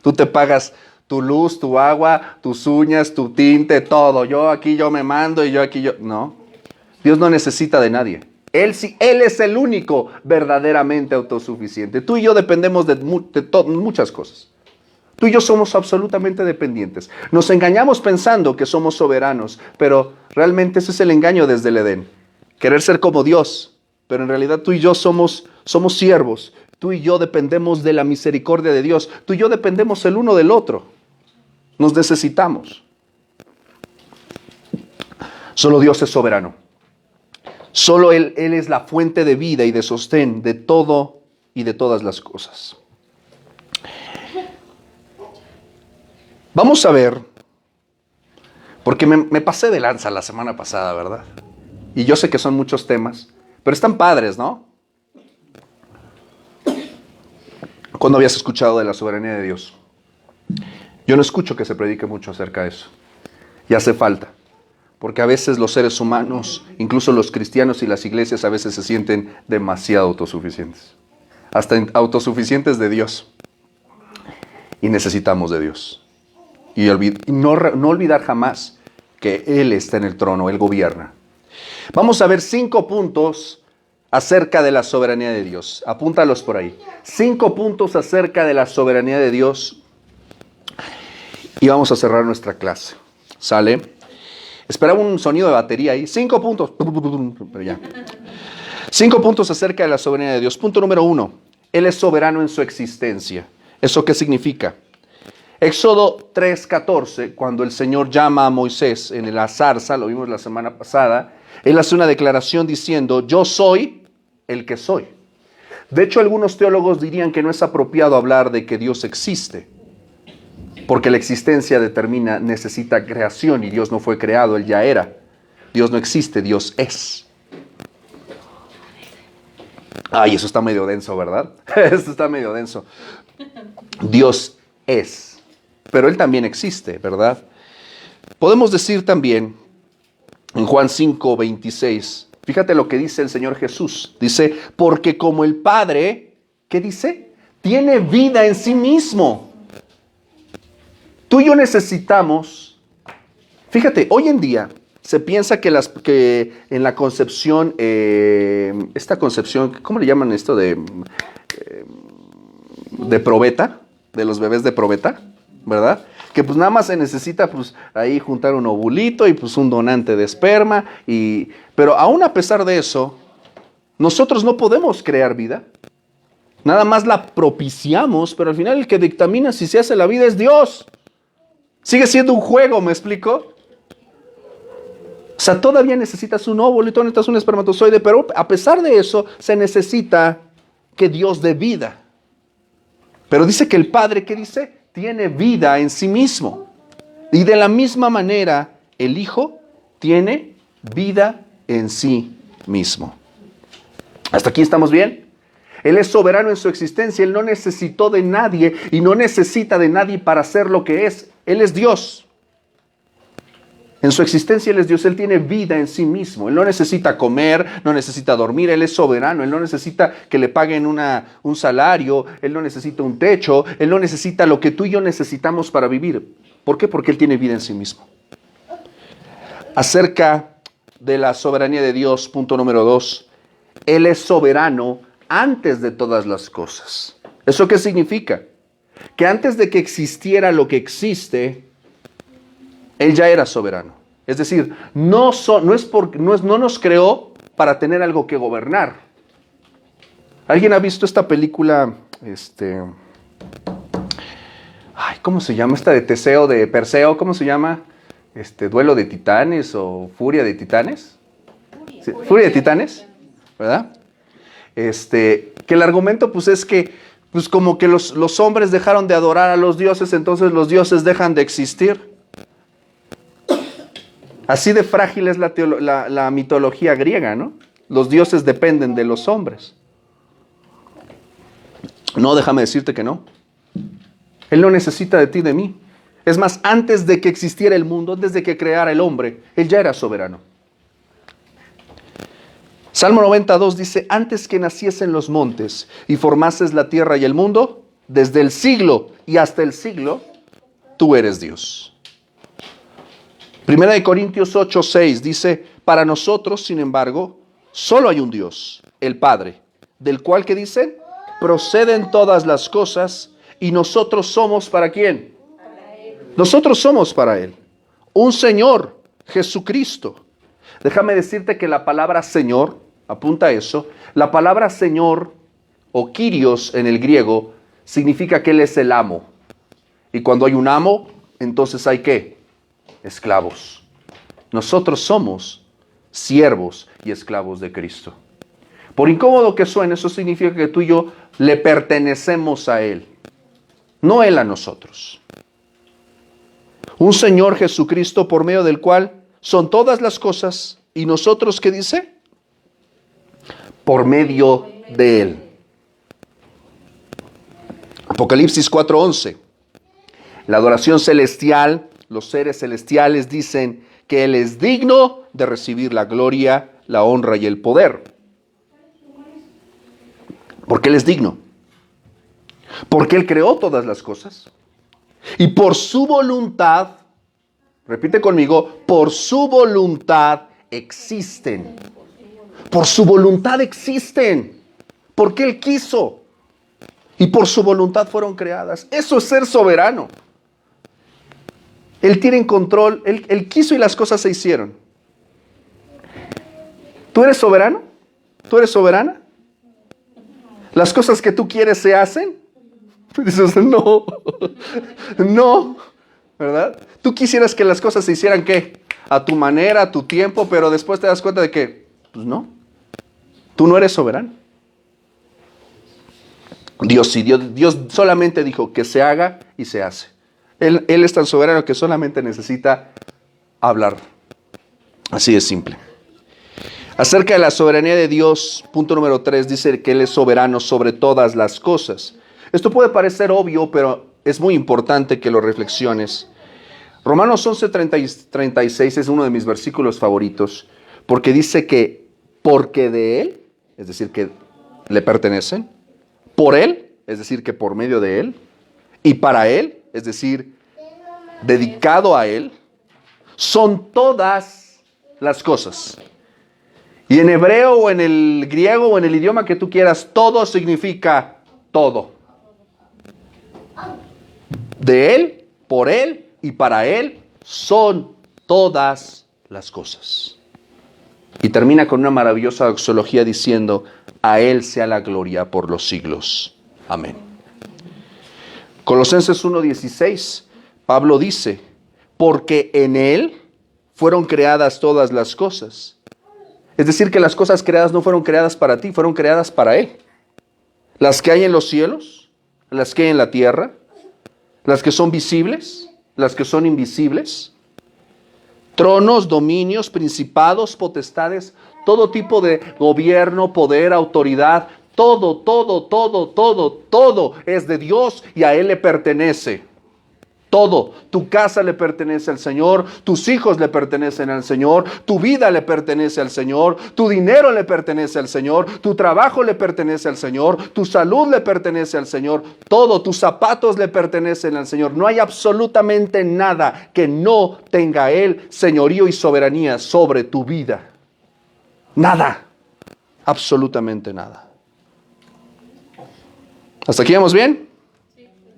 Tú te pagas tu luz, tu agua, tus uñas, tu tinte, todo. Yo me mando y yo aquí yo... No. Dios no necesita de nadie. Él es el único verdaderamente autosuficiente. Tú y yo dependemos de muchas cosas. Tú y yo somos absolutamente dependientes. Nos engañamos pensando que somos soberanos, pero realmente ese es el engaño desde el Edén. Querer ser como Dios, pero en realidad tú y yo somos siervos. Tú y yo dependemos de la misericordia de Dios. Tú y yo dependemos el uno del otro. Nos necesitamos. Solo Dios es soberano. Solo Él es la fuente de vida y de sostén de todo y de todas las cosas. Vamos a ver, porque me pasé de lanza la semana pasada, ¿verdad? Y yo sé que son muchos temas, pero están padres, ¿no? ¿Cuándo habías escuchado de la soberanía de Dios? Yo no escucho que se predique mucho acerca de eso. Y hace falta. Porque a veces los seres humanos, incluso los cristianos y las iglesias, a veces se sienten demasiado autosuficientes. Hasta autosuficientes de Dios. Y necesitamos de Dios. Y no olvidar jamás que Él está en el trono, Él gobierna. Vamos a ver 5 puntos acerca de la soberanía de Dios. Apúntalos por ahí. 5 puntos acerca de la soberanía de Dios. Y vamos a cerrar nuestra clase. ¿Sale? Esperaba un sonido de batería ahí. 5 puntos. Pero ya. 5 puntos acerca de la soberanía de Dios. Punto número 1. Él es soberano en su existencia. ¿Eso qué significa? Éxodo 3:14, cuando el Señor llama a Moisés en la zarza, lo vimos la semana pasada, Él hace una declaración diciendo, yo soy el que soy. De hecho, algunos teólogos dirían que no es apropiado hablar de que Dios existe, porque la existencia necesita creación y Dios no fue creado, Él ya era. Dios no existe, Dios es. Ay, eso está medio denso, ¿verdad? Eso está medio denso. Dios es. Pero Él también existe, ¿verdad? Podemos decir también, en Juan 5:26, fíjate lo que dice el Señor Jesús. Dice, porque como el Padre, ¿qué dice? Tiene vida en sí mismo. Tú y yo necesitamos, fíjate, hoy en día se piensa que en la concepción, esta concepción, ¿cómo le llaman esto de probeta? De los bebés de probeta, ¿verdad? Que pues nada más se necesita pues ahí juntar un ovulito y pues un donante de esperma. Pero aún a pesar de eso, nosotros no podemos crear vida. Nada más la propiciamos, pero al final el que dictamina si se hace la vida es Dios. Sigue siendo un juego, ¿me explico? O sea, todavía necesitas un óvulo y todavía necesitas un espermatozoide, pero a pesar de eso se necesita que Dios dé vida. Pero dice que el Padre, ¿qué dice? Tiene vida en sí mismo. Y de la misma manera, el Hijo tiene vida en sí mismo. ¿Hasta aquí estamos bien? Él es soberano en su existencia. Él no necesitó de nadie y no necesita de nadie para ser lo que es. Él es Dios. En su existencia Él es Dios, Él tiene vida en sí mismo. Él no necesita comer, no necesita dormir, Él es soberano. Él no necesita que le paguen un salario, Él no necesita un techo, Él no necesita lo que tú y yo necesitamos para vivir. ¿Por qué? Porque Él tiene vida en sí mismo. Acerca de la soberanía de Dios, punto número 2, Él es soberano antes de todas las cosas. ¿Eso qué significa? Que antes de que existiera lo que existe, Él ya era soberano. Es decir, no nos creó para tener algo que gobernar. ¿Alguien ha visto esta película? ¿Cómo se llama? Esta de Teseo, de Perseo, ¿cómo se llama? ¿Duelo de titanes o furia de titanes? Sí, furia de titanes, ¿verdad? Que el argumento pues es que pues como que los hombres dejaron de adorar a los dioses, entonces los dioses dejan de existir. Así de frágil es la mitología griega, ¿no? Los dioses dependen de los hombres. No, déjame decirte que no. Él no necesita de ti, de mí. Es más, antes de que existiera el mundo, antes de que creara el hombre, Él ya era soberano. Salmo 92 dice, antes que naciesen los montes y formases la tierra y el mundo, desde el siglo y hasta el siglo, tú eres Dios. Primera de Corintios 8:6 dice, para nosotros, sin embargo, solo hay un Dios, el Padre, del cual, ¿qué dicen? Proceden todas las cosas, y nosotros somos ¿para quién? Nosotros somos para Él. Un Señor, Jesucristo. Déjame decirte que la palabra Señor, apunta a eso, la palabra Señor o Kyrios en el griego significa que Él es el amo. Y cuando hay un amo, entonces hay ¿qué? Esclavos. Nosotros somos siervos y esclavos de Cristo. Por incómodo que suene, eso significa que tú y yo le pertenecemos a Él, no Él a nosotros. Un Señor Jesucristo por medio del cual son todas las cosas, y nosotros, ¿qué dice? Por medio de Él. Apocalipsis 4:11. La adoración celestial, los seres celestiales dicen que Él es digno de recibir la gloria, la honra y el poder. Porque Él es digno. Porque Él creó todas las cosas. Y por su voluntad, repite conmigo, por su voluntad existen. Por su voluntad existen. Porque Él quiso. Y por su voluntad fueron creadas. Eso es ser soberano. Él tiene en control, él quiso y las cosas se hicieron. ¿Tú eres soberano? ¿Tú eres soberana? ¿Las cosas que tú quieres se hacen? Tú dices, no, no, ¿verdad? Tú quisieras que las cosas se hicieran, ¿qué? A tu manera, a tu tiempo, pero después te das cuenta de que, pues no, tú no eres soberano. Dios solamente dijo que se haga y se hace. Él es tan soberano que solamente necesita hablar. Así de simple. Acerca de la soberanía de Dios, punto número 3, dice que Él es soberano sobre todas las cosas. Esto puede parecer obvio, pero es muy importante que lo reflexiones. Romanos 11:36 es uno de mis versículos favoritos, porque dice que porque de Él, es decir, que le pertenecen, por Él, es decir, que por medio de Él, y para Él, es decir, dedicado a Él, son todas las cosas. Y en hebreo o en el griego o en el idioma que tú quieras, todo significa todo. De Él, por Él y para Él son todas las cosas. Y termina con una maravillosa doxología diciendo, a Él sea la gloria por los siglos. Amén. Colosenses 1:16, Pablo dice, porque en Él fueron creadas todas las cosas. Es decir, que las cosas creadas no fueron creadas para ti, fueron creadas para Él. Las que hay en los cielos, las que hay en la tierra, las que son visibles, las que son invisibles, tronos, dominios, principados, potestades, todo tipo de gobierno, poder, autoridad, todo es de Dios y a Él le pertenece. Todo, tu casa le pertenece al Señor, tus hijos le pertenecen al Señor, tu vida le pertenece al Señor, tu dinero le pertenece al Señor, tu trabajo le pertenece al Señor, tu salud le pertenece al Señor, todo, tus zapatos le pertenecen al Señor. No hay absolutamente nada que no tenga Él señorío y soberanía sobre tu vida. Nada, absolutamente nada. ¿Hasta aquí vamos bien?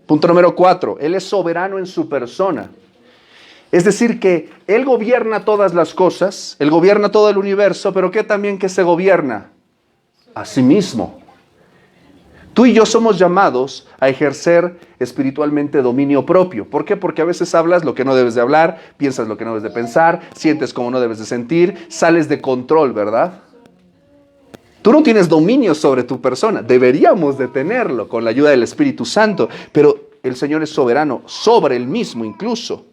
Punto número 4, Él es soberano en su persona. Es decir que Él gobierna todas las cosas, Él gobierna todo el universo, pero ¿qué también que se gobierna? A sí mismo. Tú y yo somos llamados a ejercer espiritualmente dominio propio. ¿Por qué? Porque a veces hablas lo que no debes de hablar, piensas lo que no debes de pensar, sientes como no debes de sentir, sales de control, ¿verdad? Tú no tienes dominio sobre tu persona. Deberíamos de tenerlo con la ayuda del Espíritu Santo. Pero el Señor es soberano sobre Él mismo incluso.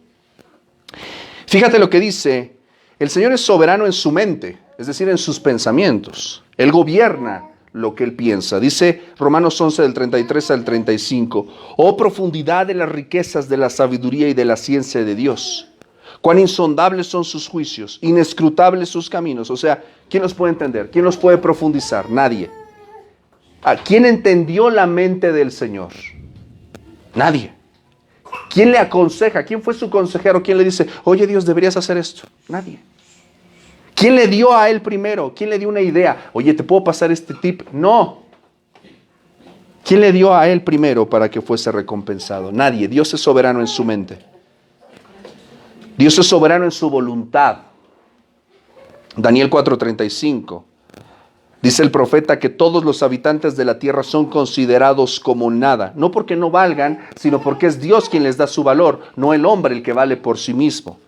Fíjate lo que dice. El Señor es soberano en su mente, es decir, en sus pensamientos. Él gobierna lo que Él piensa. Dice Romanos 11 del 33 al 35. Oh profundidad de las riquezas de la sabiduría y de la ciencia de Dios. Cuán insondables son sus juicios, inescrutables sus caminos. O sea, ¿quién los puede entender? ¿Quién los puede profundizar? Nadie. ¿Quién entendió la mente del Señor? Nadie. ¿Quién le aconseja? ¿Quién fue su consejero? ¿Quién le dice, oye Dios, deberías hacer esto? Nadie. ¿Quién le dio a él primero? ¿Quién le dio una idea? Oye, ¿te puedo pasar este tip? No. ¿Quién le dio a él primero para que fuese recompensado? Nadie. Dios es soberano en su mente. Dios es soberano en su voluntad. Daniel 4:35. Dice el profeta que todos los habitantes de la tierra son considerados como nada. No porque no valgan, sino porque es Dios quien les da su valor, no el hombre el que vale por sí mismo.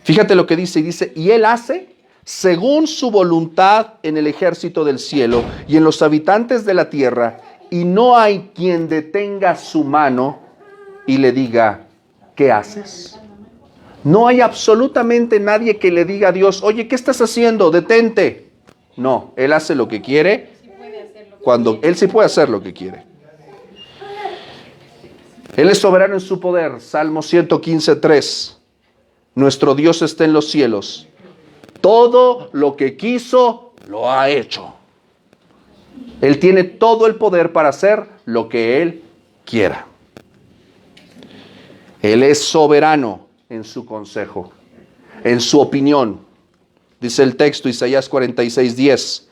Fíjate lo que dice, y Él hace según su voluntad en el ejército del cielo y en los habitantes de la tierra, y no hay quien detenga su mano y le diga, ¿qué haces? No hay absolutamente nadie que le diga a Dios, oye, ¿qué estás haciendo? Detente. No, Él hace lo que quiere cuando Él sí puede hacer lo que quiere. Él es soberano en su poder. Salmo 115:3. Nuestro Dios está en los cielos. Todo lo que quiso, lo ha hecho. Él tiene todo el poder para hacer lo que Él quiera. Él es soberano en su consejo, en su opinión. Dice el texto, Isaías 46:10.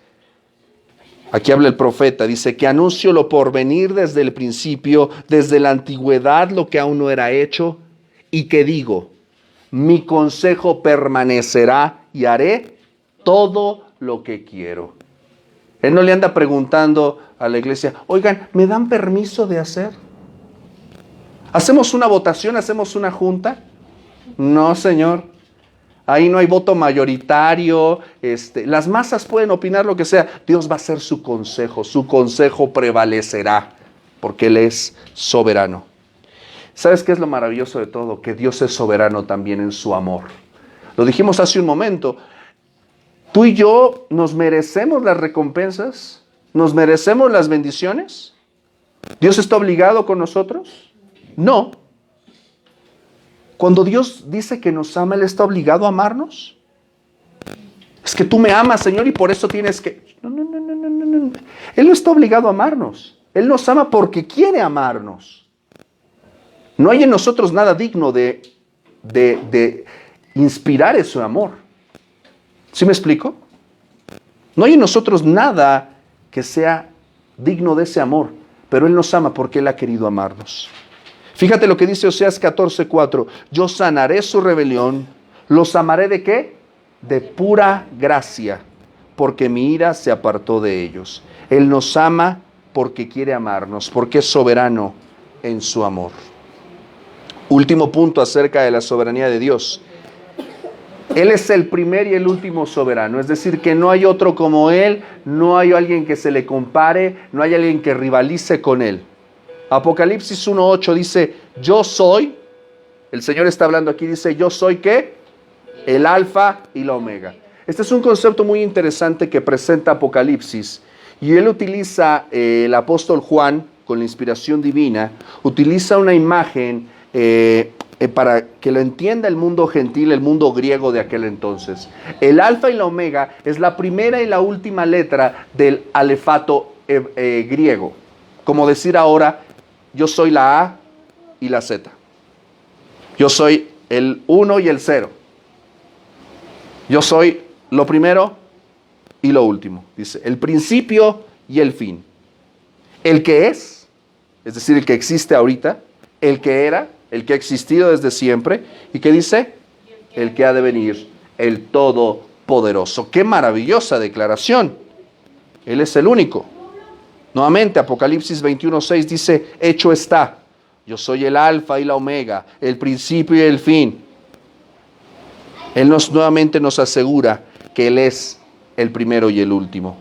Aquí habla el profeta, dice que anuncio lo por venir desde el principio, desde la antigüedad lo que aún no era hecho, y que digo, mi consejo permanecerá y haré todo lo que quiero. Él no le anda preguntando a la iglesia, oigan, ¿me dan permiso de hacer? ¿Hacemos una votación? ¿Hacemos una junta? No, Señor. Ahí no hay voto mayoritario. Las masas pueden opinar lo que sea. Dios va a hacer su consejo prevalecerá, porque Él es soberano. ¿Sabes qué es lo maravilloso de todo? Que Dios es soberano también en su amor. Lo dijimos hace un momento. Tú y yo nos merecemos las recompensas, nos merecemos las bendiciones. ¿Dios está obligado con nosotros? No. Cuando Dios dice que nos ama, ¿Él está obligado a amarnos? Es que tú me amas, Señor, y por eso tienes que... No. Él no está obligado a amarnos. Él nos ama porque quiere amarnos. No hay en nosotros nada digno de inspirar ese amor. ¿Sí me explico? No hay en nosotros nada que sea digno de ese amor, pero Él nos ama porque Él ha querido amarnos. Fíjate lo que dice Oseas 14:4. Yo sanaré su rebelión, los amaré ¿de qué? De pura gracia, porque mi ira se apartó de ellos. Él nos ama porque quiere amarnos, porque es soberano en su amor. Último punto acerca de la soberanía de Dios. Él es el primer y el último soberano, es decir, que no hay otro como Él, no hay alguien que se le compare, no hay alguien que rivalice con Él. Apocalipsis 1:8 dice, yo soy, el Señor está hablando aquí, dice, yo soy ¿qué? El alfa y la omega. Este es un concepto muy interesante que presenta Apocalipsis, y él utiliza, el apóstol Juan, con la inspiración divina, utiliza una imagen para que lo entienda el mundo gentil, el mundo griego de aquel entonces. El alfa y la omega es la primera y la última letra del alefato griego. Como decir ahora, yo soy la A y la Z. Yo soy el 1 y el 0. Yo soy lo primero y lo último. Dice, el principio y el fin. El que es decir, el que existe ahorita, el que era, el que ha existido desde siempre, y que dice, el que ha de venir, el Todopoderoso. ¡Qué maravillosa declaración! Él es el único. Nuevamente, Apocalipsis 21:6 dice, hecho está, yo soy el alfa y la omega, el principio y el fin. Él nuevamente nos asegura que Él es el primero y el último.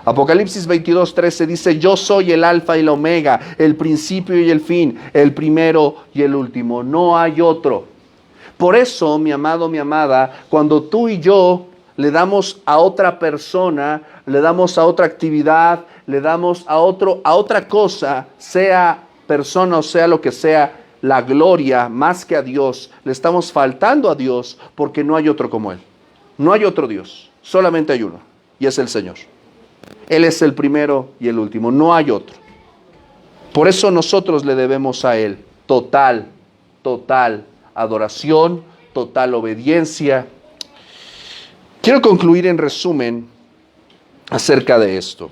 Apocalipsis 22:13 dice, yo soy el alfa y la omega, el principio y el fin, el primero y el último. No hay otro. Por eso, mi amado, mi amada, cuando tú y yo le damos a otra persona, le damos a otra actividad, le damos a otra cosa, sea persona o sea lo que sea, la gloria más que a Dios, le estamos faltando a Dios porque no hay otro como Él. No hay otro Dios, solamente hay uno, y es el Señor. Él es el primero y el último, no hay otro. Por eso nosotros le debemos a Él total adoración, total obediencia. Quiero concluir en resumen acerca de esto.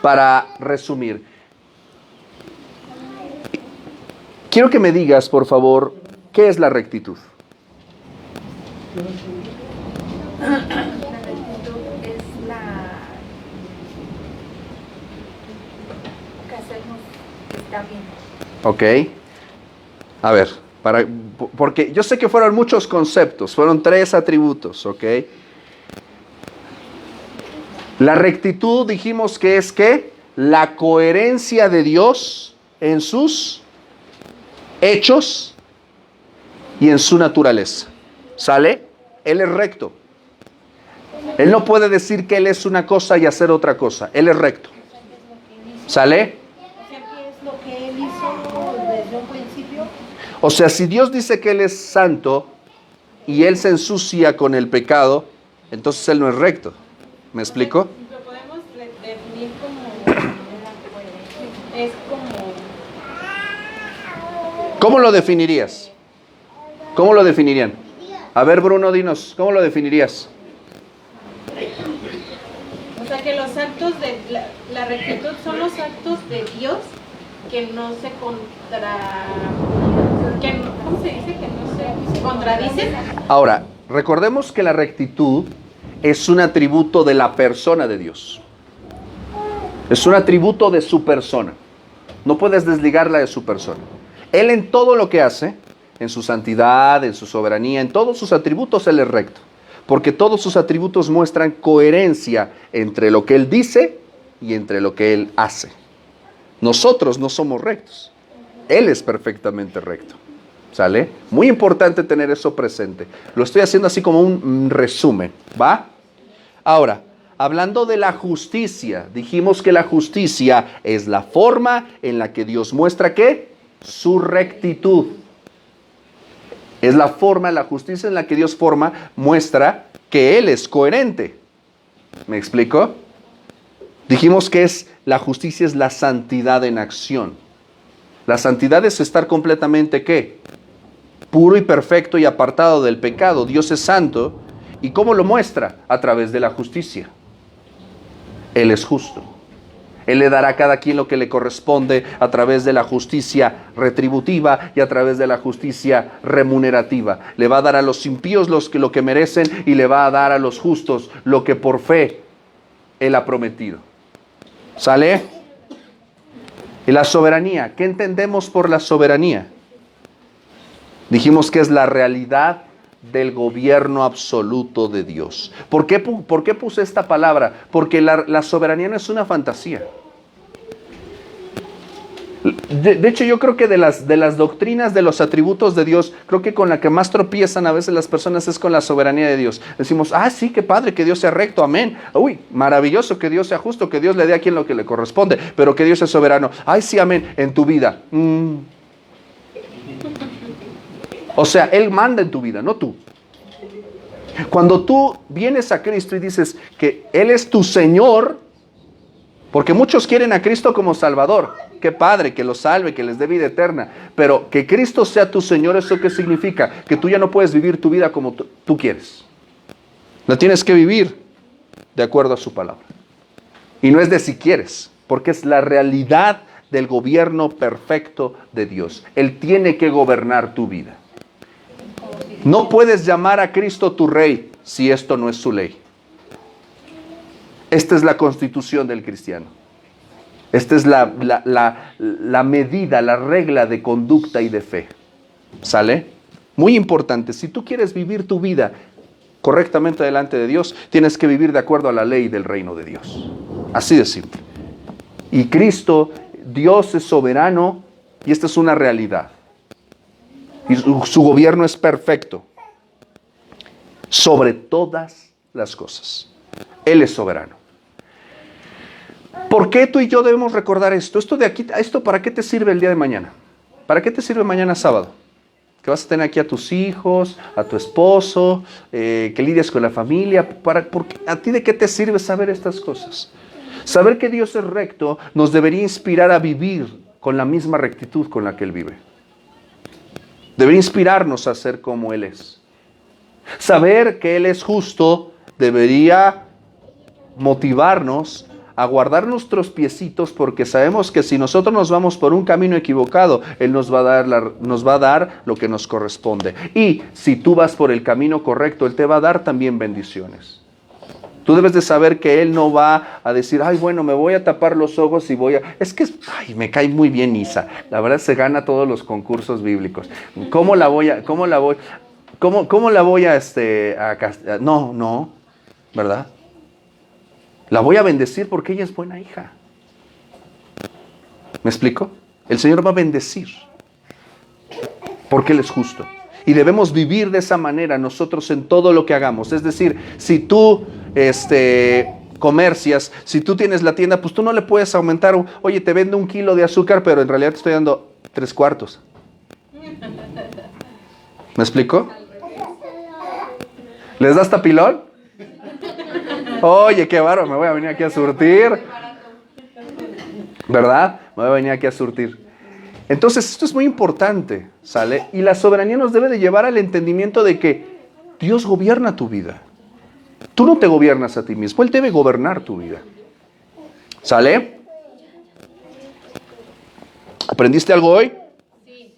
Para resumir, quiero que me digas, por favor, ¿qué es la rectitud? La rectitud es que hacemos que está bien. Ok. A ver, porque yo sé que fueron muchos conceptos, fueron 3 atributos, ok. La rectitud dijimos que es ¿qué? La coherencia de Dios en sus hechos y en su naturaleza. ¿Sale? Él es recto. Él no puede decir que Él es una cosa y hacer otra cosa. Él es recto. ¿Sale? O sea, ¿qué es lo que Él hizo desde un principio? O sea, si Dios dice que Él es santo y Él se ensucia con el pecado, entonces Él no es recto. ¿Me explico? Lo podemos definir como es como ¿Cómo lo definirías? ¿Cómo lo definirían? A ver, Bruno, dinos, ¿cómo lo definirías? o sea que los actos de la rectitud son los actos de Dios que no se ¿cómo se dice? Que no se contradicen. Ahora, recordemos que la rectitud es un atributo de la persona de Dios. Es un atributo de su persona. No puedes desligarla de su persona. Él en todo lo que hace, en su santidad, en su soberanía, en todos sus atributos, Él es recto. Porque todos sus atributos muestran coherencia entre lo que Él dice y entre lo que Él hace. Nosotros no somos rectos. Él es perfectamente recto. ¿Sale? Muy importante tener eso presente. Lo estoy haciendo así como un resumen. ¿Va? Ahora, hablando de la justicia, dijimos que la justicia es la forma en la que Dios muestra ¿qué? Su rectitud. Es la forma, la justicia en la que Dios muestra que Él es coherente. ¿Me explico? Dijimos que la justicia es la santidad en acción. La santidad es estar completamente ¿qué? Puro y perfecto y apartado del pecado. Dios es santo. ¿Y cómo lo muestra? A través de la justicia. Él es justo. Él le dará a cada quien lo que le corresponde a través de la justicia retributiva y a través de la justicia remunerativa. Le va a dar a los impíos lo que merecen y le va a dar a los justos lo que por fe Él ha prometido. ¿Sale? Y la soberanía. ¿Qué entendemos por la soberanía? Dijimos que es la realidad del gobierno absoluto de Dios. ¿Por qué puse esta palabra? Porque la soberanía no es una fantasía. De hecho, yo creo que de las doctrinas de los atributos de Dios, creo que con la que más tropiezan a veces las personas es con la soberanía de Dios. Decimos, sí, qué padre que Dios sea recto, amén. Uy, maravilloso que Dios sea justo, que Dios le dé a quien lo que le corresponde, pero que Dios es soberano. Ay, sí, amén, en tu vida. O sea, Él manda en tu vida, no tú. Cuando tú vienes a Cristo y dices que Él es tu Señor, porque muchos quieren a Cristo como Salvador. Qué padre, que los salve, que les dé vida eterna. Pero que Cristo sea tu Señor, ¿eso qué significa? Que tú ya no puedes vivir tu vida como tú quieres. La tienes que vivir de acuerdo a su palabra. Y no es de si quieres, porque es la realidad del gobierno perfecto de Dios. Él tiene que gobernar tu vida. No puedes llamar a Cristo tu rey si esto no es su ley. Esta es la constitución del cristiano. Esta es la medida, la regla de conducta y de fe. ¿Sale? Muy importante. Si tú quieres vivir tu vida correctamente delante de Dios, tienes que vivir de acuerdo a la ley del reino de Dios. Así de simple. Y Cristo, Dios es soberano y esta es una realidad. Y su gobierno es perfecto sobre todas las cosas. Él es soberano. ¿Por qué tú y yo debemos recordar esto? ¿Esto para qué te sirve el día de mañana? ¿Para qué te sirve mañana sábado? Que vas a tener aquí a tus hijos, a tu esposo, que lidias con la familia. ¿A ti de qué te sirve saber estas cosas? Saber que Dios es recto nos debería inspirar a vivir con la misma rectitud con la que Él vive. Debería inspirarnos a ser como Él es. Saber que Él es justo debería motivarnos a guardar nuestros piecitos, porque sabemos que si nosotros nos vamos por un camino equivocado, Él nos va a dar lo que nos corresponde. Y si tú vas por el camino correcto, Él te va a dar también bendiciones. Tú debes de saber que Él no va a decir, ay, bueno, me voy a tapar los ojos y voy a... Es que, ay, me cae muy bien Isa. La verdad se gana todos los concursos bíblicos. ¿Cómo la voy a No, ¿verdad? La voy a bendecir porque ella es buena hija. ¿Me explico? El Señor va a bendecir porque Él es justo. Y debemos vivir de esa manera nosotros en todo lo que hagamos. Es decir, si tú comercias, si tú tienes la tienda, pues tú no le puedes aumentar, oye, te vendo 1 kilo de azúcar, pero en realidad te estoy dando 3/4. ¿Me explico? ¿Les das tapilón? Oye, qué bárbaro, me voy a venir aquí a surtir. ¿Verdad? Me voy a venir aquí a surtir. Entonces, esto es muy importante, ¿sale? Y la soberanía nos debe de llevar al entendimiento de que Dios gobierna tu vida. Tú no te gobiernas a ti mismo, Él debe gobernar tu vida. ¿Sale? ¿Aprendiste algo hoy? Sí.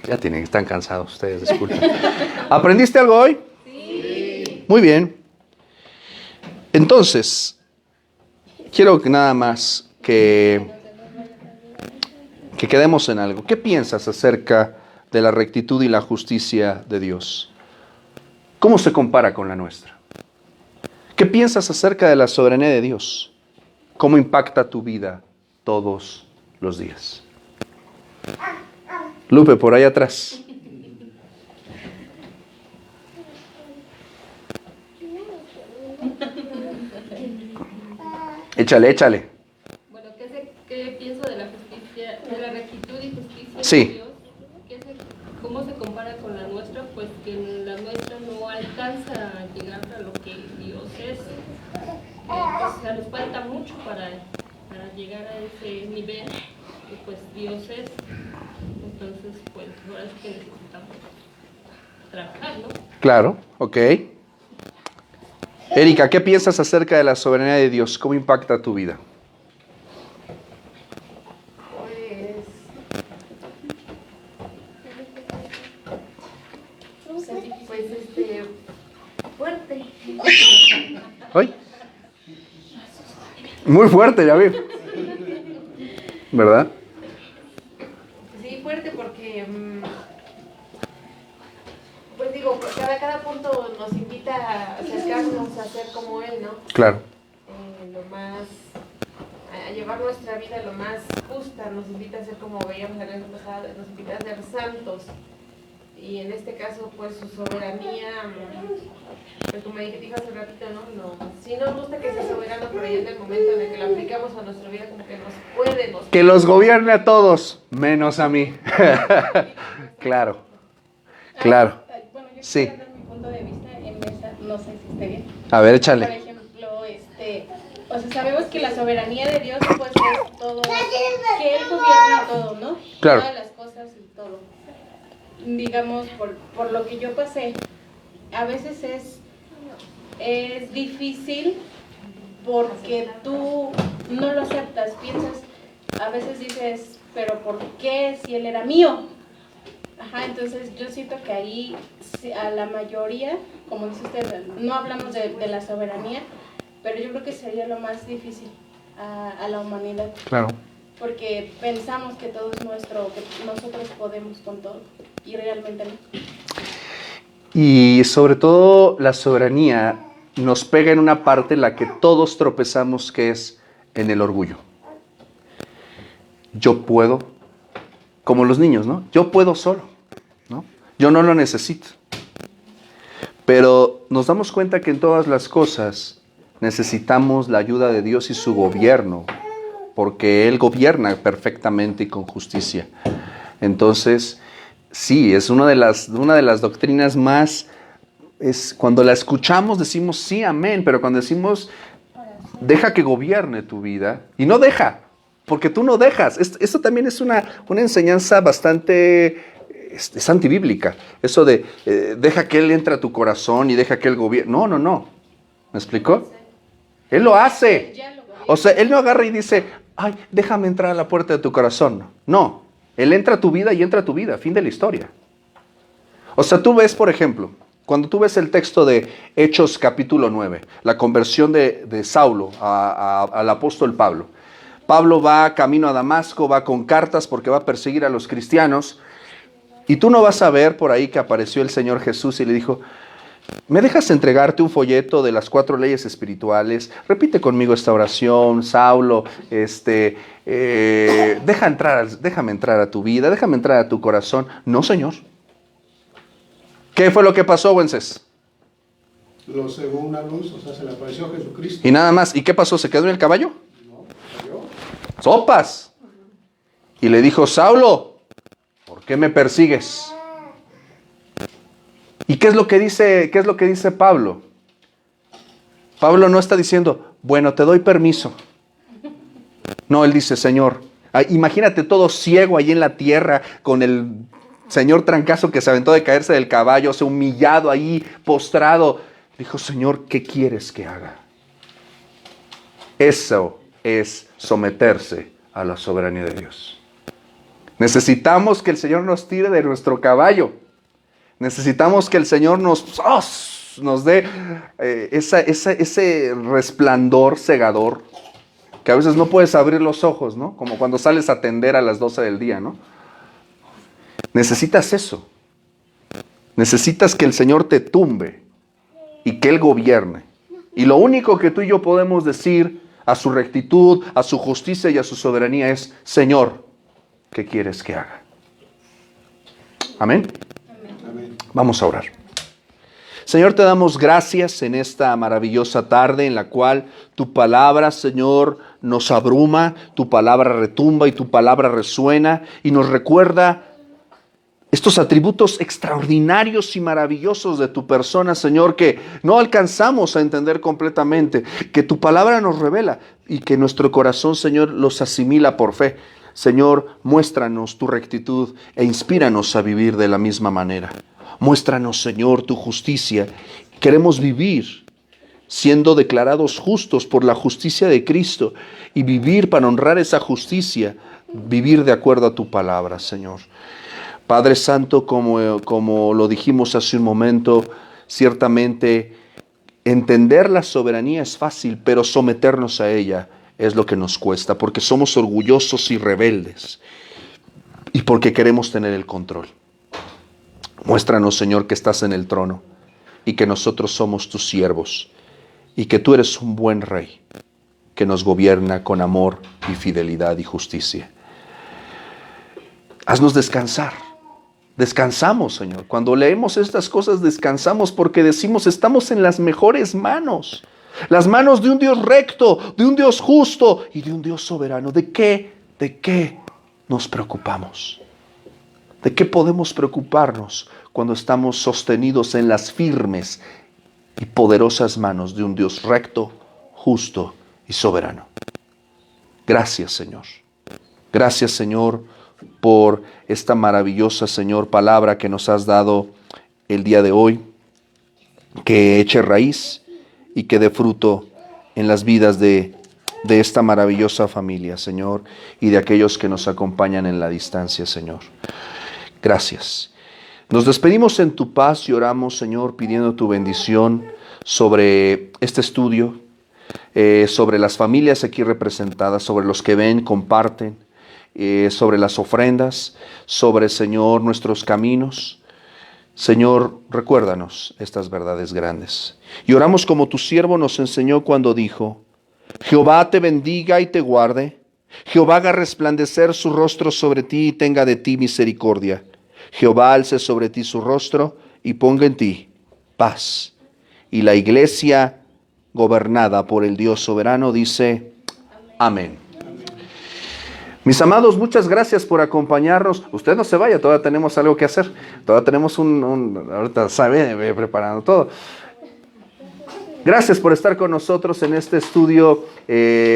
Ya están cansados ustedes, disculpen. ¿Aprendiste algo hoy? Sí. Muy bien. Entonces, quiero que nada más que quedemos en algo. ¿Qué piensas acerca de la rectitud y la justicia de Dios? ¿Cómo se compara con la nuestra? ¿Qué piensas acerca de la soberanía de Dios? ¿Cómo impacta tu vida todos los días? Lupe, por ahí atrás. Échale. Bueno, ¿qué pienso de la justicia, de la rectitud y justicia Sí. de Dios? ¿Cómo se compara con la nuestra? Pues que la nuestra no alcanza a llegar a lo que Dios es. Pues nos falta mucho para llegar a ese nivel que pues Dios es. Entonces, pues ahora sí que necesitamos trabajar, ¿no? Claro, ok. Erika, ¿qué piensas acerca de la soberanía de Dios? ¿Cómo impacta tu vida? Fuerte. ¿Ay? Muy fuerte, ya vi. ¿Verdad? Sí, fuerte porque, pues digo, cada punto nos invita a acercarnos a ser como Él, ¿no? Claro. A llevar nuestra vida lo más justa, nos invita a ser como veíamos la vez pasada, nos invita a ser santos. Y en este caso, pues su soberanía, pues como dijo hace ratito, ¿no? Sí nos gusta que sea soberano, pero ya en el momento en el que lo aplicamos a nuestra vida, como que Que los gobierne a todos, menos a mí. Claro. Claro. Bueno, yo Sí. quiero dar mi punto de vista en esa, no sé si esté bien. A ver, Por échale. ejemplo, o sea, sabemos que la soberanía de Dios pues es todo, que Él gobierna todo, ¿no? Claro. Todas las cosas y todo. Digamos, por lo que yo pasé, a veces es difícil porque tú no lo aceptas, piensas, a veces dices, pero ¿por qué si Él era mío? Ajá, entonces yo siento que ahí a la mayoría, como dice usted, no hablamos de la soberanía, pero yo creo que sería lo más difícil a la humanidad. Claro. Porque pensamos que todo es nuestro, que nosotros podemos con todo, y realmente no. Y sobre todo la soberanía nos pega en una parte en la que todos tropezamos, que es en el orgullo. Yo puedo, como los niños, ¿no? Yo puedo solo, ¿no? Yo no lo necesito. Pero nos damos cuenta que en todas las cosas necesitamos la ayuda de Dios y su gobierno, porque Él gobierna perfectamente y con justicia. Entonces, sí, es una de las doctrinas más, cuando la escuchamos decimos sí, amén, pero cuando decimos Deja que gobierne tu vida. Y no deja, porque tú no dejas. Esto también es una enseñanza bastante es antibíblica. Eso de deja que Él entre a tu corazón y deja que Él gobierne. No. ¿Me explicó? Él lo hace. O sea, Él no agarra y dice, ay, déjame entrar a la puerta de tu corazón. No, Él entra a tu vida y entra a tu vida. Fin de la historia. O sea, tú ves, por ejemplo, cuando tú ves el texto de Hechos capítulo 9, la conversión de Saulo al apóstol Pablo. Pablo va camino a Damasco, va con cartas porque va a perseguir a los cristianos. Y tú no vas a ver por ahí que apareció el Señor Jesús y le dijo, ¿me dejas entregarte un folleto de las 4 leyes espirituales? Repite conmigo esta oración, Saulo, déjame entrar a tu vida, déjame entrar a tu corazón. No, Señor. ¿Qué fue lo que pasó, Wences? Lo cegó una luz, o sea, se le apareció Jesucristo. Y nada más. ¿Y qué pasó? ¿Se quedó en el caballo? No, cayó. ¡Sopas! Y le dijo, Saulo, ¿por qué me persigues? ¿Y qué es lo que dice Pablo? Pablo no está diciendo, bueno, te doy permiso. No, él dice, Señor, imagínate todo ciego ahí en la tierra con el Señor trancazo que se aventó de caerse del caballo, se humillado ahí, postrado. Dijo, Señor, ¿qué quieres que haga? Eso es someterse a la soberanía de Dios. Necesitamos que el Señor nos tire de nuestro caballo. Necesitamos que el Señor nos dé ese resplandor cegador, que a veces no puedes abrir los ojos, ¿no? Como cuando sales a atender a las 12 del día, ¿no? Necesitas eso. Necesitas que el Señor te tumbe y que Él gobierne. Y lo único que tú y yo podemos decir a su rectitud, a su justicia y a su soberanía es, Señor, ¿qué quieres que haga? Amén. Amén. Vamos a orar. Señor, te damos gracias en esta maravillosa tarde en la cual tu palabra, Señor, nos abruma, tu palabra retumba y tu palabra resuena y nos recuerda estos atributos extraordinarios y maravillosos de tu persona, Señor, que no alcanzamos a entender completamente, que tu palabra nos revela y que nuestro corazón, Señor, los asimila por fe. Señor, muéstranos tu rectitud e inspíranos a vivir de la misma manera. Muéstranos, Señor, tu justicia. Queremos vivir siendo declarados justos por la justicia de Cristo y vivir para honrar esa justicia, vivir de acuerdo a tu palabra, Señor. Padre Santo, como lo dijimos hace un momento, ciertamente entender la soberanía es fácil, pero someternos a ella es lo que nos cuesta, porque somos orgullosos y rebeldes y porque queremos tener el control. Muéstranos, Señor, que estás en el trono y que nosotros somos tus siervos y que tú eres un buen rey que nos gobierna con amor y fidelidad y justicia. Haznos descansar. Descansamos, Señor. Cuando leemos estas cosas, descansamos porque decimos, estamos en las mejores manos. Las manos de un Dios recto, de un Dios justo y de un Dios soberano. ¿De qué nos preocupamos? ¿De qué podemos preocuparnos cuando estamos sostenidos en las firmes y poderosas manos de un Dios recto, justo y soberano? Gracias, Señor. Gracias, Señor, por esta maravillosa, Señor, palabra que nos has dado el día de hoy, que eche raíz y que dé fruto en las vidas de esta maravillosa familia, Señor, y de aquellos que nos acompañan en la distancia, Señor. Gracias. Nos despedimos en tu paz y oramos, Señor, pidiendo tu bendición sobre este estudio, sobre las familias aquí representadas, sobre los que ven, comparten, sobre las ofrendas, sobre, Señor, nuestros caminos. Señor, recuérdanos estas verdades grandes. Y oramos como tu siervo nos enseñó cuando dijo, Jehová te bendiga y te guarde. Jehová haga resplandecer su rostro sobre ti y tenga de ti misericordia. Jehová alce sobre ti su rostro y ponga en ti paz. Y la iglesia gobernada por el Dios soberano dice, amén. Mis amados, muchas gracias por acompañarnos. Usted no se vaya, todavía tenemos algo que hacer. Todavía tenemos ahorita sabe, preparando todo. Gracias por estar con nosotros en este estudio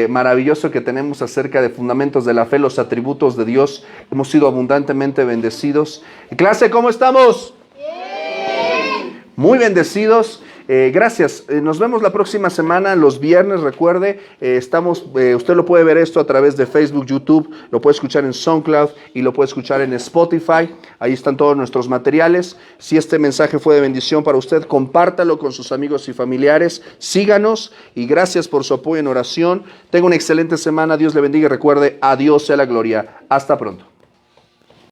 maravilloso que tenemos acerca de fundamentos de la fe, los atributos de Dios. Hemos sido abundantemente bendecidos. Clase, ¿cómo estamos? Bien. Muy bendecidos. Gracias. Nos vemos la próxima semana, los viernes, recuerde, usted lo puede ver esto a través de Facebook, YouTube, lo puede escuchar en SoundCloud y lo puede escuchar en Spotify. Ahí están todos nuestros materiales. Si este mensaje fue de bendición para usted, compártalo con sus amigos y familiares. Síganos y gracias por su apoyo en oración. Tenga una excelente semana. Dios le bendiga y recuerde, a Dios sea la gloria. Hasta pronto.